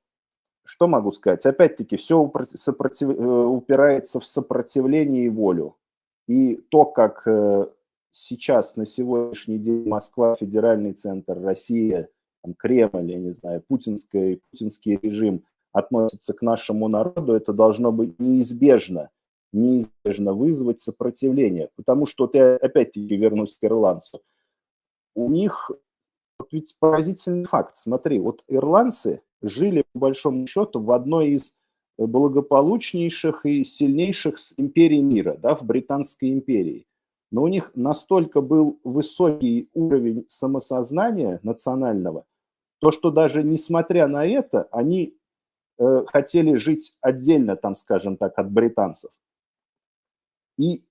что могу сказать? Опять-таки, все упирается в сопротивление и волю. И то, как сейчас, на сегодняшний день, Москва, федеральный центр, Россия, там, Кремль, я не знаю, путинский режим относится к нашему народу, это должно быть неизбежно вызвать сопротивление. Потому что, вот я опять-таки вернусь к ирландцу, у них вот ведь поразительный факт. Смотри, вот ирландцы жили, по большому счету, в одной из благополучнейших и сильнейших империй мира, да, в Британской империи. Но у них настолько был высокий уровень самосознания национального, то, что даже несмотря на это, они хотели жить отдельно, там, скажем так, от британцев. И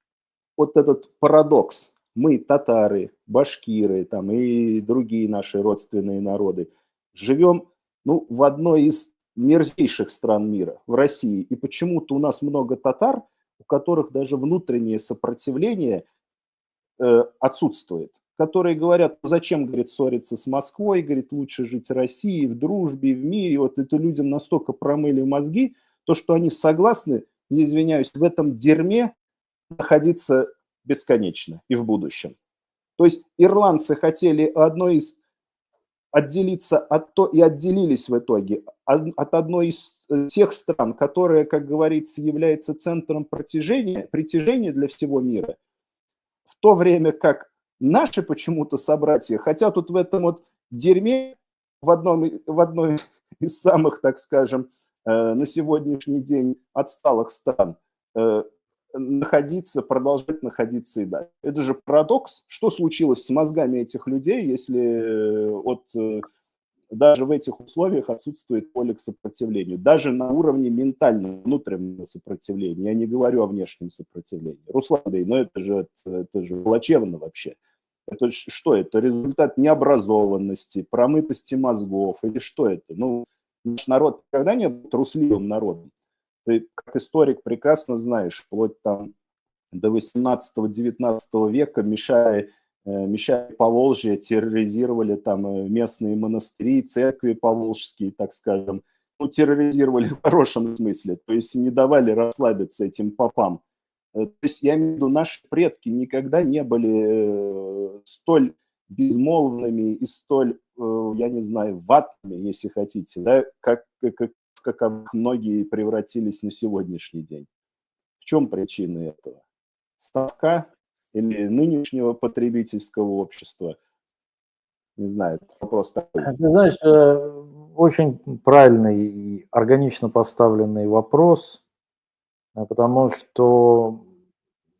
вот этот парадокс, мы, татары, башкиры там, и другие наши родственные народы, живем в одной из мерзейших стран мира, в России. И почему-то у нас много татар, у которых даже внутреннее сопротивление отсутствует, которые говорят, зачем, говорит, ссориться с Москвой, говорит, лучше жить в России, в дружбе, в мире. Вот это людям настолько промыли мозги, то, что они согласны, не извиняюсь, в этом дерьме находиться бесконечно и в будущем. То есть ирландцы хотели отделиться и отделились в итоге от одной из тех стран, которая, как говорится, является центром притяжения для всего мира, в то время как наши почему-то собратья хотят тут в этом вот дерьме в одной из самых, так скажем, на сегодняшний день отсталых стран продолжать находиться и дальше. Это же парадокс. Что случилось с мозгами этих людей, если даже в этих условиях отсутствует воля к сопротивлению? Даже на уровне ментального, внутреннего сопротивления. Я не говорю о внешнем сопротивлении. Руслан, но это же плачевно вообще. Это что? Это результат необразованности, промытости мозгов или что это? Наш народ никогда не был трусливым народом. Ты, как историк, прекрасно знаешь, вплоть там до 18-19 века, мешая Поволжье, терроризировали там местные монастыри, церкви поволжские, так скажем. Терроризировали в хорошем смысле, то есть не давали расслабиться этим попам. То есть я имею в виду, наши предки никогда не были столь безмолвными и столь, я не знаю, ватными, если хотите, да, как многие превратились на сегодняшний день. В чем причина этого? Совка или нынешнего потребительского общества? Не знаю, это вопрос такой. Ты знаешь, очень правильный и органично поставленный вопрос, потому что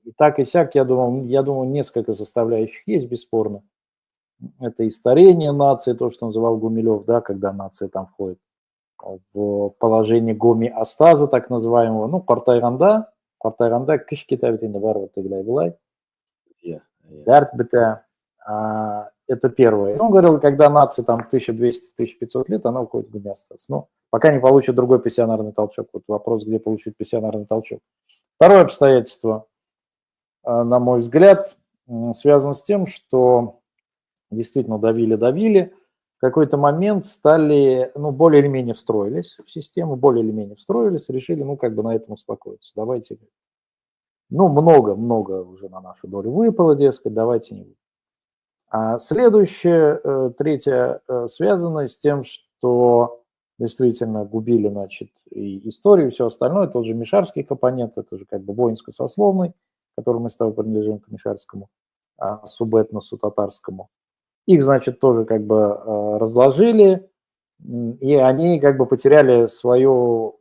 и так, и сяк, я думаю, несколько составляющих есть, бесспорно. Это и старение нации, то, что называл Гумилев, да, когда нация там входит в положение гомеостаза, так называемого, Картайранда, кыш китабетинде бар тегілай былай. Дәрт бітә. Это первое. Он говорил, когда нация там 1200-1500 лет, она уходит в гомеостаз. Пока не получит другой пассионарный толчок. Вот вопрос, где получить пассионарный толчок. Второе обстоятельство, на мой взгляд, связано с тем, что действительно давили. В какой-то момент стали, более или менее встроились в систему, решили, на этом успокоиться. Давайте, много уже на нашу долю выпало, дескать, давайте не будем. А следующее, третье, связано с тем, что действительно губили, и историю, и все остальное, тот же мишарский компонент, это же воинско-сословный, который мы с тобой принадлежим к мишарскому субэтносу татарскому. Их, тоже разложили, и они потеряли свое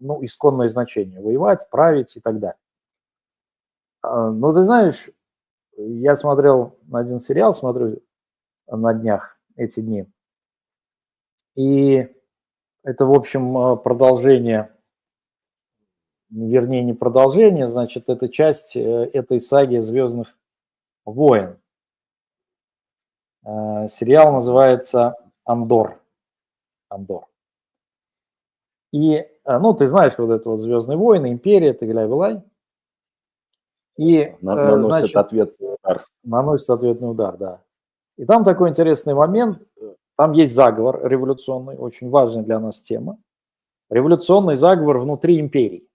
ну, исконное значение – воевать, править и так далее. Но ты знаешь, я смотрел один сериал, смотрю на днях, эти дни, и это, в общем, продолжение, вернее, не продолжение, значит, это часть этой саги «Звездных войн». Сериал называется «Андор». Андор. И, ну, ты знаешь, вот это вот «Звездные войны», «Империя», Тыгляй-Вылай. И, Наносит значит, ответный удар. наносит ответный удар, да. И там такой интересный момент, там есть заговор революционный, очень важная для нас тема. Революционный заговор внутри империи.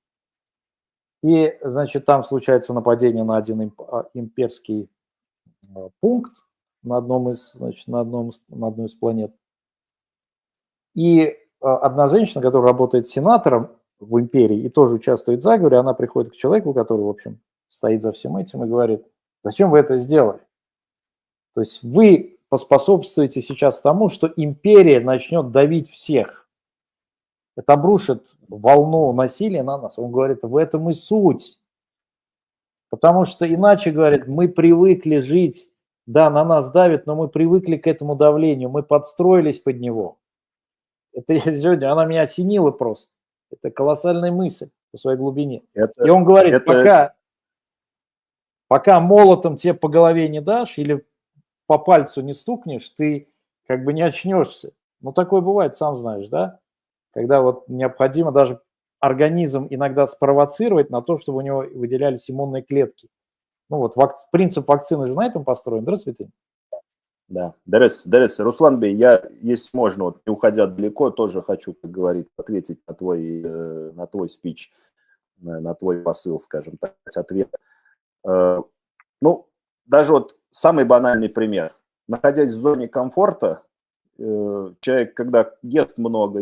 И, значит, там случается нападение на один имперский пункт на одной из планет. И одна женщина, которая работает сенатором в империи и тоже участвует в заговоре, она приходит к человеку, который, в общем, стоит за всем этим и говорит: зачем вы это сделали? То есть вы поспособствуете сейчас тому, что империя начнет давить всех. Это обрушит волну насилия на нас. Он говорит, в этом и суть. Потому что иначе, говорит, мы привыкли жить, да, на нас давит, но мы привыкли к этому давлению, мы подстроились под него. Это я сегодня, она меня осенила просто. Это колоссальная мысль по своей глубине. И он говорит, пока молотом тебе по голове не дашь или по пальцу не стукнешь, ты как бы не очнешься. Ну, такое бывает, сам знаешь, да? Когда вот необходимо даже организм иногда спровоцировать на то, чтобы у него выделялись иммунные клетки. Ну вот принцип вакцины же на этом построен. Здравствуйте. Да, Дерес, Руслан Бей, я, если можно, вот, не уходя далеко, тоже хочу, как говорится, ответить на твой спич, на твой посыл, скажем так, ответ. Ну, даже вот самый банальный пример. Находясь в зоне комфорта, человек, когда ест много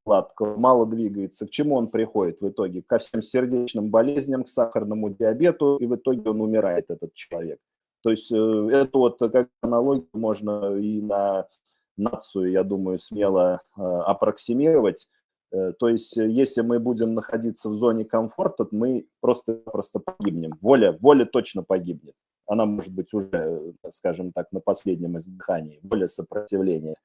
сладкого, мало двигается, к чему он приходит в итоге? Ко всем сердечным болезням, к сахарному диабету, и в итоге он умирает, этот человек. То есть это вот как аналогию можно и на нацию, я думаю, смело аппроксимировать. То есть если мы будем находиться в зоне комфорта, мы просто погибнем. Воля точно погибнет. Она может быть уже, скажем так, на последнем издыхании, воля сопротивления.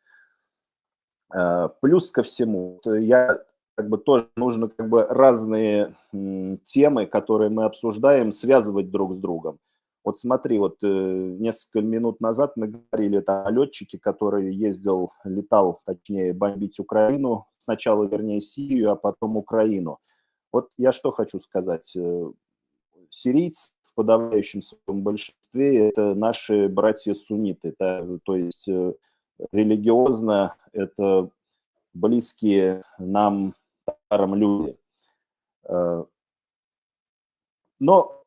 Плюс ко всему, тоже нужно разные темы, которые мы обсуждаем, связывать друг с другом. Вот смотри, вот несколько минут назад мы говорили о летчике, который летал, точнее, бомбить Украину, сначала, вернее, Сирию, а потом Украину. Вот я что хочу сказать. Сирийцы в подавляющем своем большинстве это наши братья-сунниты, то есть религиозно это близкие нам, татарам, люди. Но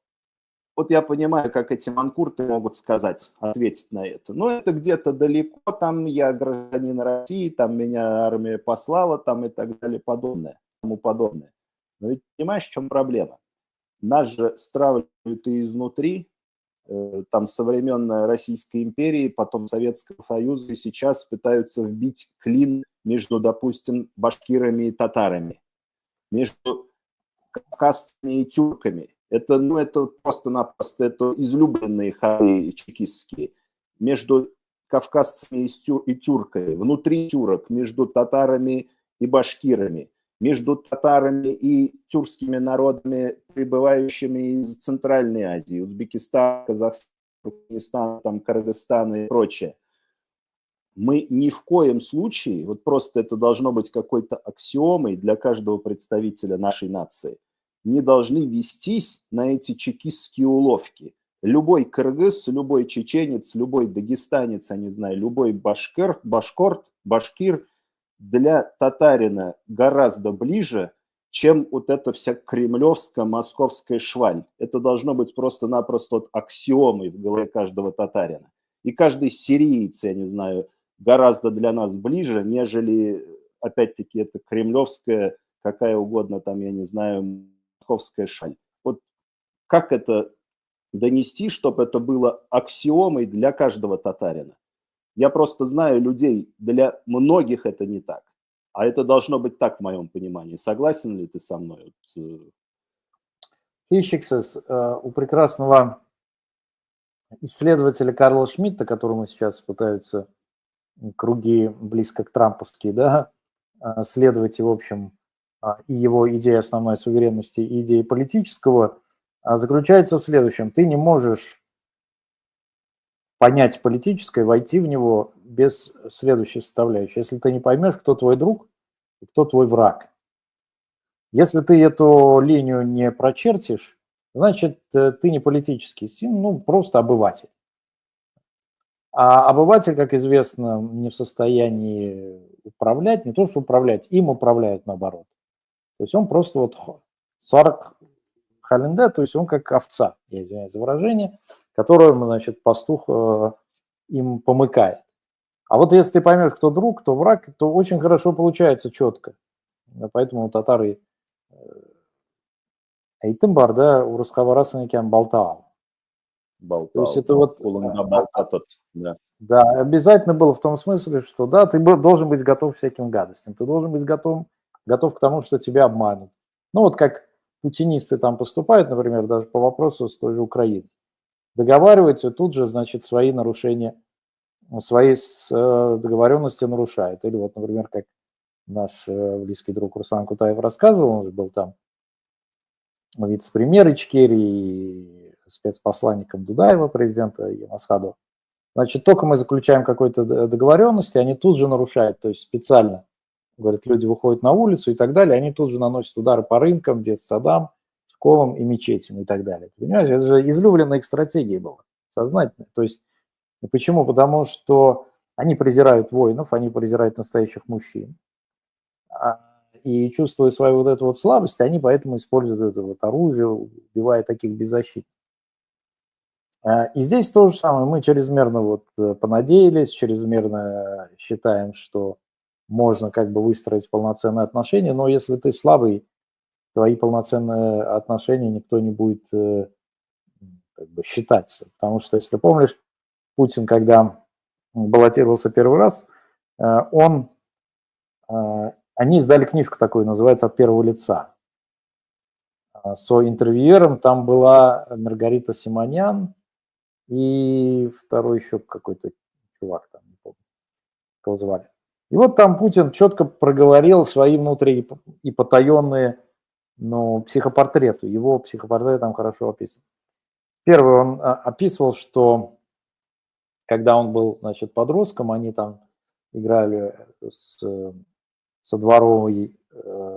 вот я понимаю, как эти манкурты могут ответить на это. Но это где-то далеко, там я гражданин России, там меня армия послала, там и так далее, тому подобное. Но ведь понимаешь, в чем проблема? Нас же стравливают и изнутри, там со времен Российской империи, потом Советского Союза, и сейчас пытаются вбить клин между, допустим, башкирами и татарами, между кавказцами и тюрками. Это просто-напросто это излюбленные ходы чекистские. Между кавказцами и тюрками, внутри тюрок, между татарами и башкирами, между татарами и тюркскими народами, прибывающими из Центральной Азии, Узбекистана, Казахстана, Туркменистана, там, Кыргызстана и прочее. Мы ни в коем случае, вот просто это должно быть какой-то аксиомой для каждого представителя нашей нации, не должны вестись на эти чекистские уловки. Любой кыргыз, любой чеченец, любой дагестанец, я не знаю, любой башкир для татарина гораздо ближе, чем вот эта вся кремлевская, московская шваль. Это должно быть просто-напросто аксиомой в голове каждого татарина. И каждый сириец, я не знаю, гораздо для нас ближе, нежели, опять-таки, это кремлевская, какая угодно там, я не знаю, московская шваль. Вот как это донести, чтобы это было аксиомой для каждого татарина? Я просто знаю людей, для многих это не так. А это должно быть так, в моем понимании. Согласен ли ты со мной? Фишиксес у прекрасного исследователя Карла Шмидта, которому сейчас пытаются круги близко к трамповские, да, следовать и, в общем, и его идея основной суверенности, и идеи политического, заключается в следующем. Ты не можешь понять политическое, войти в него без следующей составляющей. Если ты не поймешь, кто твой друг и кто твой враг. Если ты эту линию не прочертишь, значит, ты не политический силен, ну, просто обыватель. А обыватель, как известно, не в состоянии управлять, не то что управлять, им управляют наоборот. То есть он просто вот сарк халенде, то есть он как овца, я извиняюсь за выражение, которую, значит, пастух им помыкает. А вот если ты поймешь, кто друг, кто враг, то очень хорошо получается четко. Поэтому татары Айтын бар, да, урысқа барасың екен болта. То есть это вот... Да. Да, обязательно было в том смысле, что да, ты должен быть готов к всяким гадостям, ты должен быть готов к тому, что тебя обманут. Ну вот как путинисты там поступают, например, даже по вопросу с той же Украины. Договариваются, тут же, значит, свои нарушения, свои договоренности нарушают. Или вот, например, как наш близкий друг Руслан Кутаев рассказывал, он же был там вице-премьер Ичкерии, спецпосланником Дудаева, президента Ямасхадова. Значит, только мы заключаем какой-то договоренности, они тут же нарушают, то есть специально, говорят, люди выходят на улицу и так далее, они тут же наносят удары по рынкам, детсадам, школам и мечетям и так далее. Понимаешь, это же излюбленная их стратегия была, сознательная. То есть, почему? Потому что они презирают воинов, они презирают настоящих мужчин. И чувствуя свою вот эту вот слабость, они поэтому используют это вот оружие, убивая таких беззащитных. И здесь то же самое. Мы чрезмерно вот понадеялись, чрезмерно считаем, что можно как бы выстроить полноценные отношения, но если ты слабый, твои полноценные отношения никто не будет как бы считаться. Потому что, если помнишь, Путин, когда баллотировался первый раз, они издали книжку такую, называется «От первого лица». Со интервьюером там была Маргарита Симонян, и второй еще какой-то чувак там, не помню, кого звали. И вот там Путин четко проговорил свои внутренние и потаенные, ну, психопортреты. Его психопортрет там хорошо описан. Первый он описывал, что когда он был, значит, подростком, они там играли со дворовой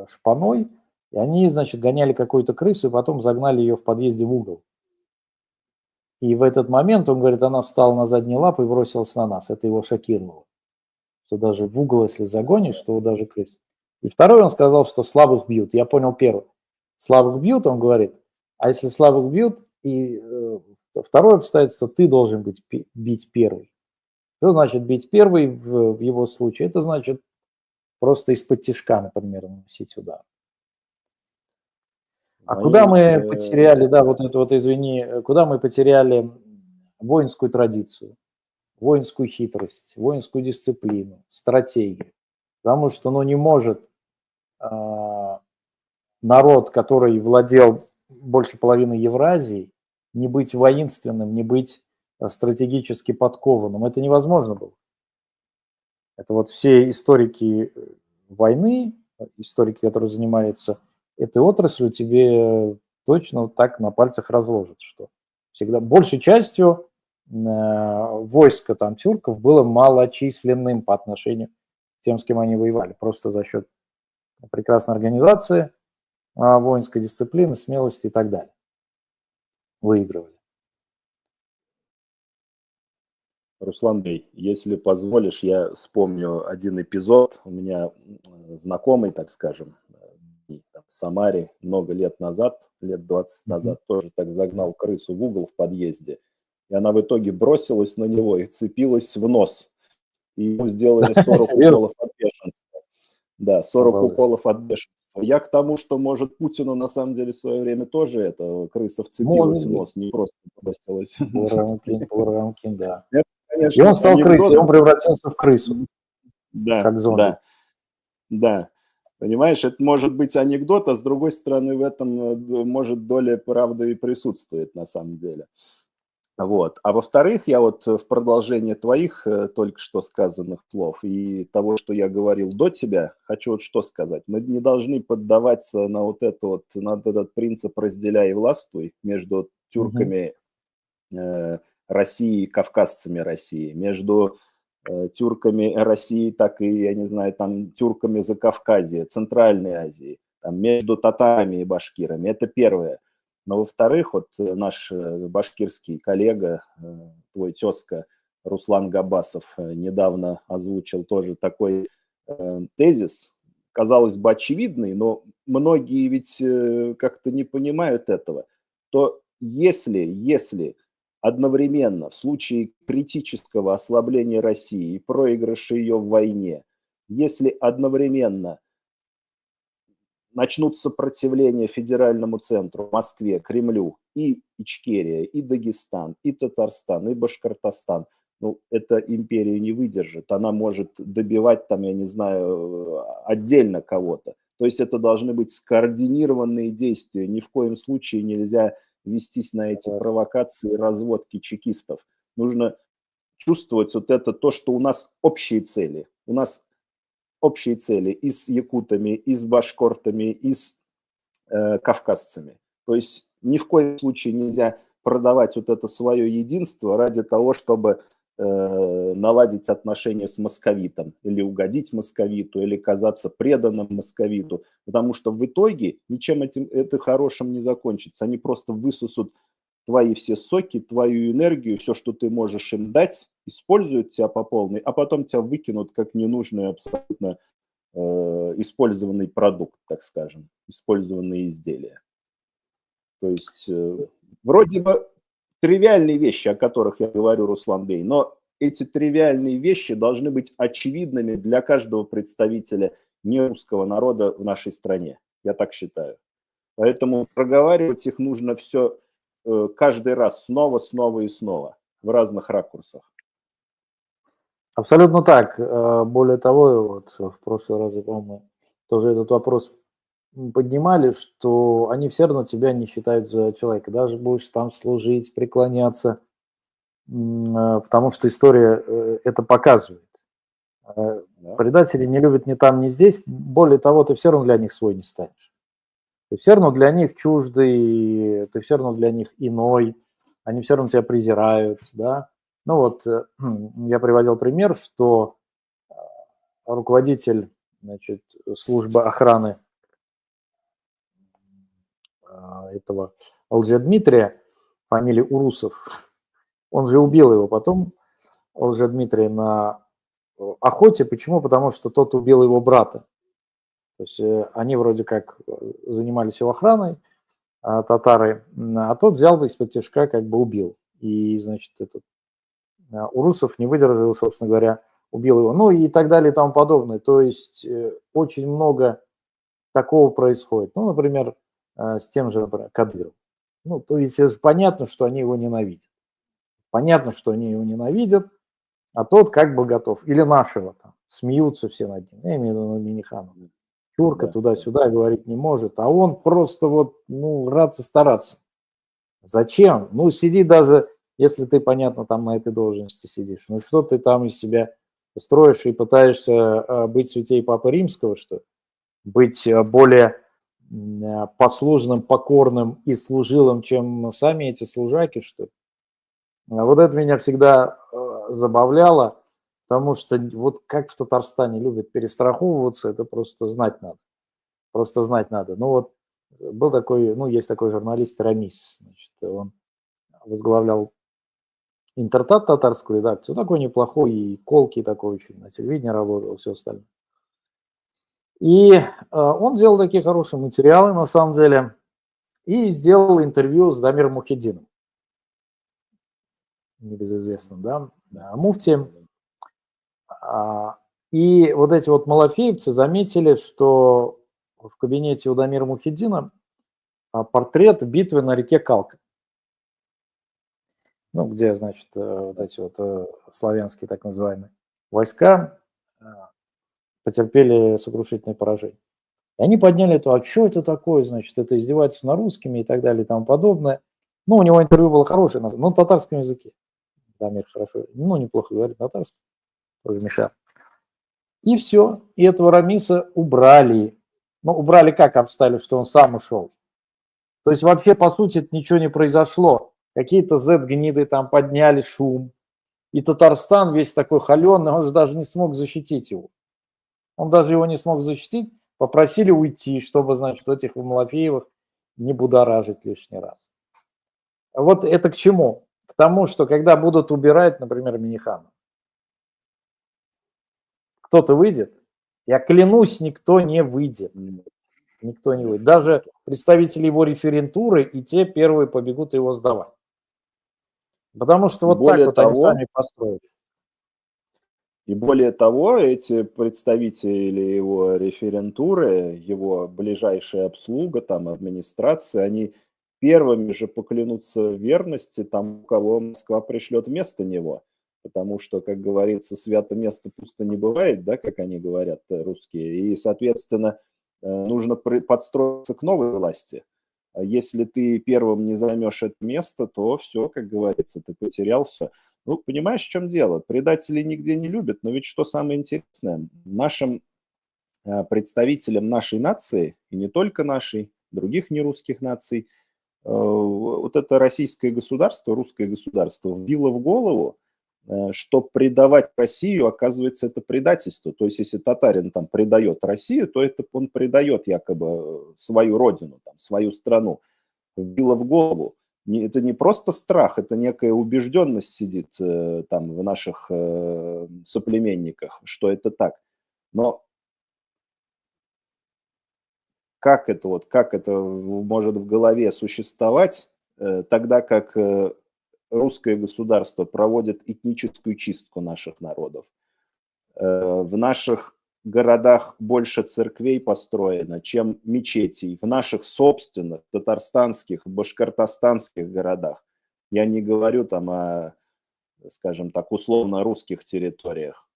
шпаной, и они, значит, гоняли какую-то крысу, и потом загнали ее в подъезде в угол. И в этот момент, он говорит, она встала на задние лапы и бросилась на нас. Это его шокировало. Что даже в угол, если загонишь, то даже крыс. И второй он сказал, что слабых бьют. Я понял первый. Слабых бьют, он говорит. А если слабых бьют, и второе обстоятельство, ты должен бить первый. Что значит бить первый в его случае? Это значит просто из-под тишка, например, наносить удар. А куда мы потеряли, да, вот это вот, извини, куда мы потеряли воинскую традицию, воинскую хитрость, воинскую дисциплину, стратегию? Потому что, ну, не может народ, который владел больше половины Евразии, не быть воинственным, не быть стратегически подкованным. Это невозможно было. Это вот все историки войны, историки, которые занимаются этой отраслью, тебе точно так на пальцах разложат, что всегда большей частью войско там тюрков было малочисленным по отношению к тем, с кем они воевали, просто за счет прекрасной организации, воинской дисциплины, смелости и так далее. Выигрывали. Руслан Бей, если позволишь, я вспомню один эпизод. У меня знакомый, так скажем, в Самаре много лет назад, лет 20 назад, тоже так загнал крысу в угол в подъезде. И она в итоге бросилась на него и вцепилась в нос. И ему сделали 40 уколов от бешенства. Да, 40 уколов от бешенства. Я к тому, что, может, Путину на самом деле в свое время тоже эта крыса вцепилась в нос, не просто бросилась. Рамкин, да. Это, конечно, и он стал крысой, он превратился в крысу. Да, как зомби. Да. Да, понимаешь, это может быть анекдот, а с другой стороны в этом может доля правды и присутствует на самом деле. Вот. А во-вторых, я вот в продолжение твоих только что сказанных слов и того, что я говорил до тебя, хочу вот что сказать. Мы не должны поддаваться на вот это вот, на вот этот принцип «разделяй и властвуй» между Мгм. тюрками России и кавказцами России, между тюрками России, так и, я не знаю, там тюрками Закавказья, Центральной Азии, там, между татарами и башкирами. Это первое. Но во-вторых, вот наш башкирский коллега, твой тезка Руслан Габасов недавно озвучил тоже такой тезис, казалось бы, очевидный, но многие ведь как-то не понимают этого, то если одновременно в случае критического ослабления России и проигрыша ее в войне, если одновременно начнут сопротивление федеральному центру, Москве, Кремлю, и Ичкерия, и Дагестан, и Татарстан, и Башкортостан, ну, эта империя не выдержит. Она может добивать там, я не знаю, отдельно кого-то. То есть это должны быть скоординированные действия. Ни в коем случае нельзя вестись на эти Согласен. провокации и разводки чекистов. Нужно чувствовать вот это то, что у нас общие цели. У нас общие цели и с якутами, и с башкортами, и с кавказцами. То есть ни в коем случае нельзя продавать вот это свое единство ради того, чтобы наладить отношения с московитом, или угодить московиту, или казаться преданным московиту, потому что в итоге ничем этим это хорошим не закончится. Они просто высосут твои все соки, твою энергию, все, что ты можешь им дать, используют тебя по полной, а потом тебя выкинут как ненужный абсолютно использованный продукт, так скажем, использованные изделия. То есть вроде бы тривиальные вещи, о которых я говорю, Руслан Бей, но эти тривиальные вещи должны быть очевидными для каждого представителя нерусского народа в нашей стране. Я так считаю. Поэтому проговаривать их нужно все каждый раз снова, снова и снова в разных ракурсах. Абсолютно так. Более того, вот в прошлый раз, я, по-моему, тоже этот вопрос поднимали, что они все равно тебя не считают за человека. Даже будешь там служить, преклоняться, потому что история это показывает. Э, Да? Предатели не любят ни там, ни здесь. Более того, ты все равно для них свой не станешь. Ты все равно для них чуждый, ты все равно для них иной, они все равно тебя презирают, да. Ну вот, я приводил пример, что руководитель, значит, службы охраны этого Лжедмитрия, фамилия Урусов, он же убил его потом, Лжедмитрия, на охоте. Почему? Потому что тот убил его брата. То есть они вроде как занимались его охраной, татары, а тот взял из-под тяжка, как бы убил. И, значит, этот Урусов не выдержал, собственно говоря, убил его. Ну и так далее и тому подобное. То есть очень много такого происходит. Ну, например, с тем же, например, Кадыровым. Ну, то есть понятно, что они его ненавидят. Понятно, что они его ненавидят, а тот как бы готов. Или нашего там. Смеются все над ним. Я имею в виду над Миниханом. Чурка Да, да. туда-сюда говорить не может. А он просто вот, ну, рад стараться. Зачем? Ну, сиди даже, если ты, понятно, там на этой должности сидишь. Ну, что ты там из себя строишь и пытаешься быть святей Папы Римского, что ли? Быть более послушным, покорным и служилым, чем сами эти служаки, что ли? Вот это меня всегда забавляло, потому что вот как в Татарстане любят перестраховываться, это просто знать надо. Просто знать надо. Ну вот был такой, ну есть такой журналист Рамис, значит, он возглавлял Интертат, татарскую редакцию, такой неплохой, и колкий такой очень, на телевидении работал, все остальное. И он делал такие хорошие материалы, на самом деле, и сделал интервью с Дамиром Мухиддином, небезызвестным, да, муфтием. И вот эти вот малафеевцы заметили, что в кабинете у Дамира Мухиддина портрет битвы на реке Калка. Ну, где, значит, вот эти вот славянские так называемые войска потерпели сокрушительное поражение. И они подняли это, а что это такое, значит, это издевательство над русскими и так далее и тому подобное. Ну, у него интервью было хорошее, но на татарском языке. Дамир хорошо, ну, неплохо говорит татарский, тоже Миша. И все, и этого Рамиса убрали. Ну, убрали как, обставили, что он сам ушел. То есть вообще, по сути, ничего не произошло. Какие-то Z-гниды там подняли шум. И Татарстан весь такой холеный, он же даже не смог защитить его. Он даже его не смог защитить. Попросили уйти, чтобы, значит, этих Малафеевых не будоражить лишний раз. Вот это к чему? К тому, что когда будут убирать, например, Минихана, кто-то выйдет, я клянусь, никто не выйдет. Никто не выйдет. Даже представители его референтуры и те первые побегут его сдавать. Потому что вот так вот они сами построили. И более того, эти представители его референтуры, его ближайшая обслуга, там, администрация, они первыми же поклянутся в верности тому, кого Москва пришлет вместо него. Потому что, как говорится, свято место пусто не бывает, да, как они говорят, русские. И, соответственно, нужно подстроиться к новой власти. Если ты первым не займешь это место, то все, как говорится, ты потерял все. Ну, понимаешь, в чем дело? Предателей нигде не любят, но ведь что самое интересное, нашим представителям нашей нации, и не только нашей, других нерусских наций, вот это российское государство, русское государство вбило в голову, что предавать Россию, оказывается, это предательство. То есть, если татарин там предает Россию, то это он предает якобы свою родину, там, свою страну. Вбило в голову. Это не просто страх, это некая убежденность сидит там в наших соплеменниках, что это так. Но как это может в голове существовать, тогда как русское государство проводит этническую чистку наших народов? В наших городах больше церквей построено, чем мечетей. В наших собственных татарстанских, башкортостанских городах. Я не говорю там о, скажем так, условно-русских территориях.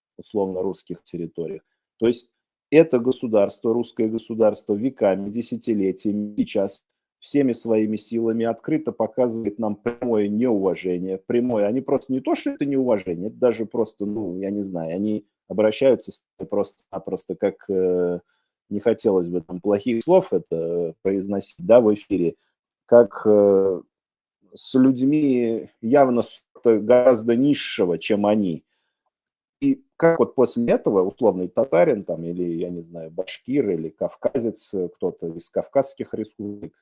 То есть это государство, русское государство веками, десятилетиями сейчас всеми своими силами открыто показывает нам прямое неуважение. Прямое, они просто не то, что это неуважение, это даже просто, ну, я не знаю, они обращаются просто как, не хотелось бы там плохих слов это произносить, да, в эфире, как с людьми явно гораздо низшего, чем они. И как вот после этого условный татарин там, или, я не знаю, башкир или кавказец, кто-то из кавказских республик,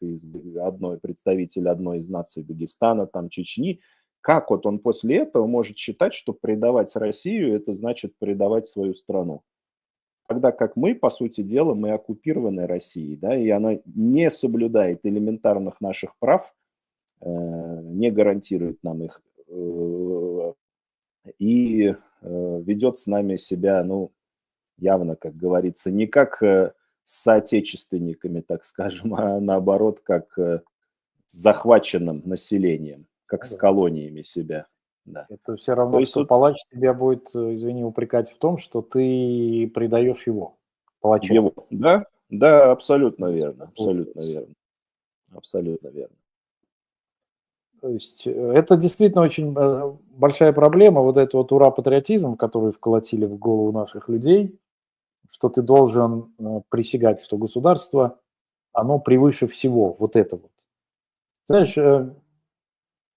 представитель одной из наций Дагестана, там, Чечни, как вот он после этого может считать, что предавать Россию – это значит предавать свою страну? Тогда как мы, по сути дела, мы оккупированы Россией, да, и она не соблюдает элементарных наших прав, не гарантирует нам их, и ведет с нами себя, ну, явно, как говорится, не как с соотечественниками, так скажем, а наоборот, как с захваченным населением, как с колониями себя. Да. Это все равно, есть что вот палач тебя будет, извини, упрекать в том, что ты предаешь его, палача. его, да, да, абсолютно верно, абсолютно верно, абсолютно верно. То есть это действительно очень большая проблема, вот этот вот ура-патриотизм, который вколотили в голову наших людей, что ты должен присягать, что государство, оно превыше всего, вот это вот. Знаешь,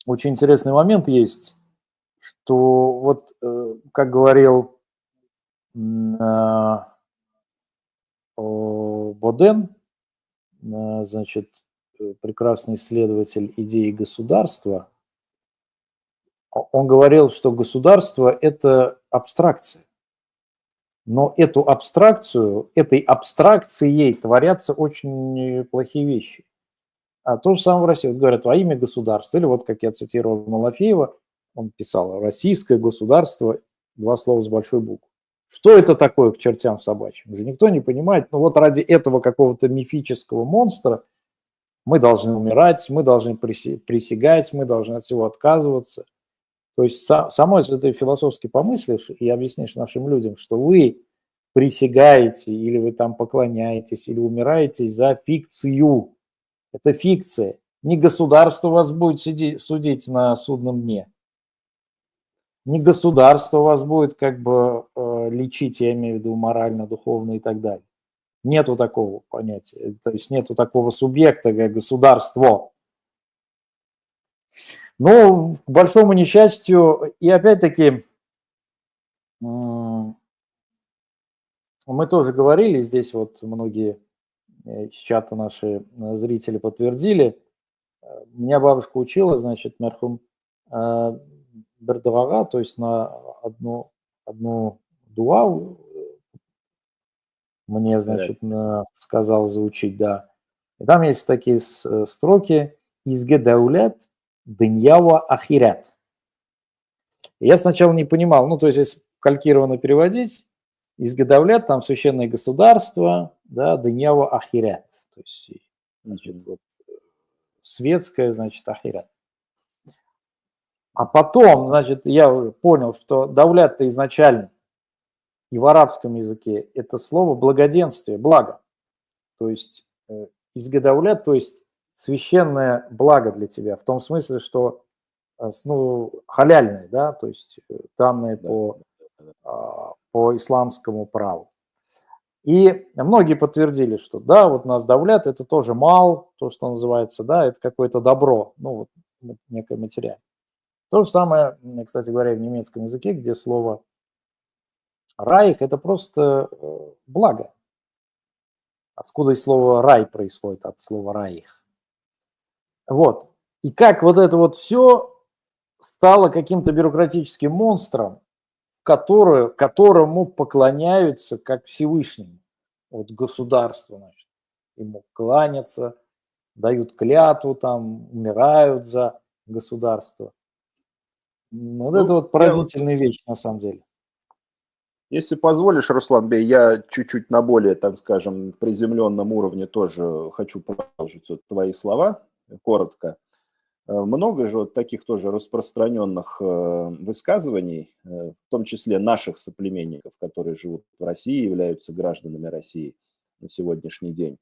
очень интересный момент есть, что вот, как говорил Боден, значит, прекрасный исследователь идеи государства, он говорил, что государство – это абстракция. Но эту абстракцию, этой абстракцией творятся очень плохие вещи. А то же самое в России. Вот говорят, во имя государства, или вот, как я цитировал Малафеева, он писал, российское государство, два слова с большой буквы. Что это такое к чертям собачьим? Уже никто не понимает. Но вот ради этого какого-то мифического монстра мы должны умирать, мы должны присягать, мы должны от всего отказываться. То есть самой, если ты философски помыслишь и объяснишь нашим людям, что вы присягаете, или вы там поклоняетесь, или умираете за фикцию. Это фикция. Не государство вас будет судить на судном дне. Не государство вас будет как бы лечить, я имею в виду морально, духовно и так далее. Нету такого понятия, то есть нету такого субъекта, как государство. Но, к большому несчастью, и опять-таки, мы тоже говорили, здесь вот многие из чата наши зрители подтвердили, меня бабушка учила, значит, мерхум бердавага, то есть на одну дуа мне, значит, сказал заучить, да. И там есть такие строки «Изге даулет дыньява ахирят». Я сначала не понимал, ну, то есть, если калькированно переводить, «Изге даулет» там священное государство, да, дыньява ахирят. То есть, значит, вот, светское, значит, ахирят. А потом, значит, я понял, что даулят-то изначально и в арабском языке это слово благоденствие, благо. То есть изгадавлят, то есть священное благо для тебя, в том смысле, что ну, халяльное, да, то есть данное по исламскому праву. И многие подтвердили, что да, вот нас давлят, это тоже мал, то, что называется, да, это какое-то добро, ну, вот некое материальное. То же самое, кстати говоря, в немецком языке, где слово райх – это просто благо. Откуда и слово рай происходит, от слова райх. Вот. И как вот это вот все стало каким-то бюрократическим монстром, которому поклоняются как Всевышнему. Вот государство, значит, ему кланятся, дают клятву, там, умирают за государство. Вот ну, это вот поразительная вещь на самом деле. Если позволишь, Руслан Бей, я чуть-чуть на более, так скажем, приземленном уровне тоже хочу продолжить вот твои слова, коротко. Много же вот таких тоже распространенных высказываний, в том числе наших соплеменников, которые живут в России, являются гражданами России на сегодняшний день,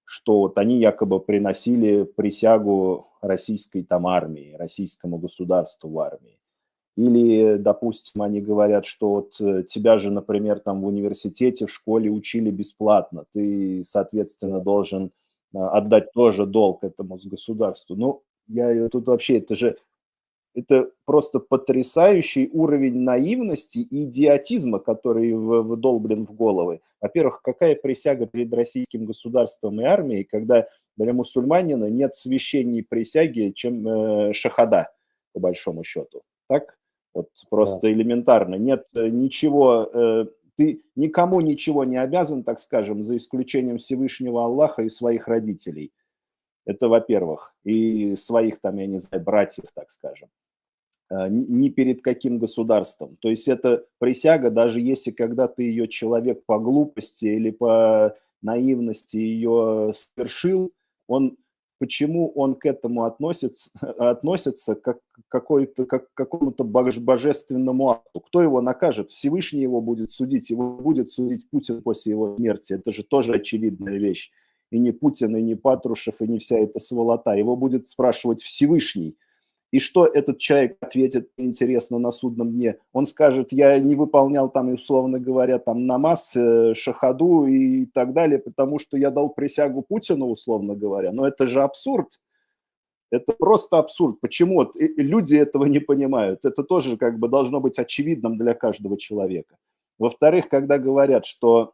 что вот они якобы приносили присягу российской там армии, российскому государству в армии. Или, допустим, они говорят, что вот тебя же, например, там в университете, в школе учили бесплатно, ты, соответственно, должен отдать тоже долг этому государству. Ну, я тут вообще, это просто потрясающий уровень наивности и идиотизма, который вдолблен в головы. Во-первых, какая присяга перед российским государством и армией, когда для мусульманина нет священней присяги, чем шахада, по большому счету. Так? Вот просто элементарно. Нет ничего, ты никому ничего не обязан, так скажем, за исключением Всевышнего Аллаха и своих родителей. Это, во-первых, и своих там, я не знаю, братьев, так скажем. Ни перед каким государством. То есть это присяга, даже если когда ты ее человек по глупости или по наивности ее совершил, почему он к этому относится как к какому-то божественному акту? Кто его накажет? Всевышний его будет судить Путин после его смерти. Это же тоже очевидная вещь. И не Путин, и не Патрушев, и не вся эта сволота. Его будет спрашивать Всевышний. И что этот человек ответит, интересно, на судном дне? Он скажет, я не выполнял там, условно говоря, там намаз, шахаду и так далее, потому что я дал присягу Путину, условно говоря. Но это же абсурд. Это просто абсурд. Почему люди этого не понимают? Это тоже как бы должно быть очевидным для каждого человека. Во-вторых, когда говорят, что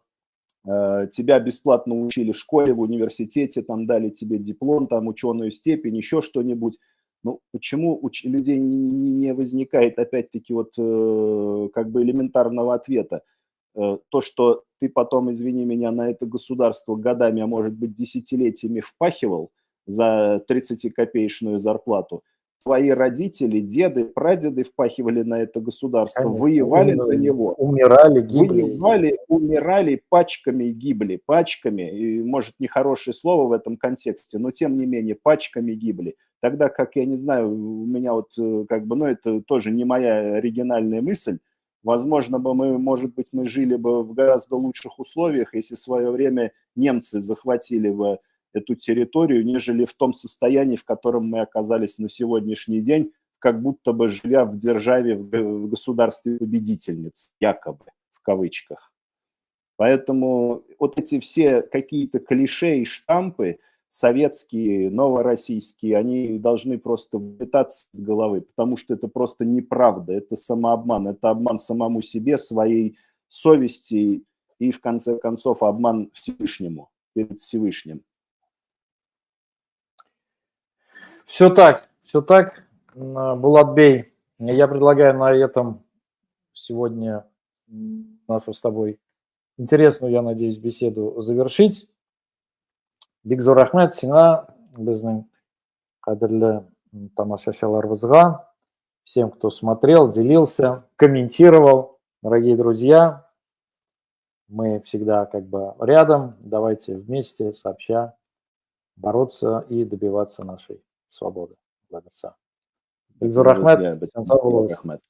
тебя бесплатно учили в школе, в университете, там дали тебе диплом, там ученую степень, еще что-нибудь, ну, почему у людей не возникает, опять-таки, вот как бы элементарного ответа? То, что ты потом, извини меня, на это государство годами, а может быть десятилетиями впахивал за 30-копеечную зарплату, твои родители, деды, прадеды впахивали на это государство, конечно, воевали за него. Умирали, гибли. Умирали, пачками гибли, пачками, и, может, нехорошее слово в этом контексте, но, тем не менее, пачками гибли. Тогда как, я не знаю, у меня вот как бы, ну, это тоже не моя оригинальная мысль, Возможно, может быть, мы жили бы в гораздо лучших условиях, если в свое время немцы захватили бы эту территорию, нежели в том состоянии, в котором мы оказались на сегодняшний день, как будто бы живя в державе, в государстве победительниц, якобы, в кавычках. Поэтому вот эти все какие-то клише и штампы, советские, новороссийские, они должны просто вылетаться с головы, потому что это просто неправда, это самообман, это обман самому себе, своей совести и, в конце концов, обман Всевышнему, перед Всевышним. Все так, все так. Булатбей, я предлагаю на этом сегодня нашу с тобой интересную, я надеюсь, беседу завершить. Бигзор рахмет сиңа, безнең кадерле тамашачыларыбызга, всем, кто смотрел, делился, комментировал. Дорогие друзья, мы всегда как бы рядом. Давайте вместе, сообща, бороться и добиваться нашей свободы. Бигзор рахмет. Рахмет.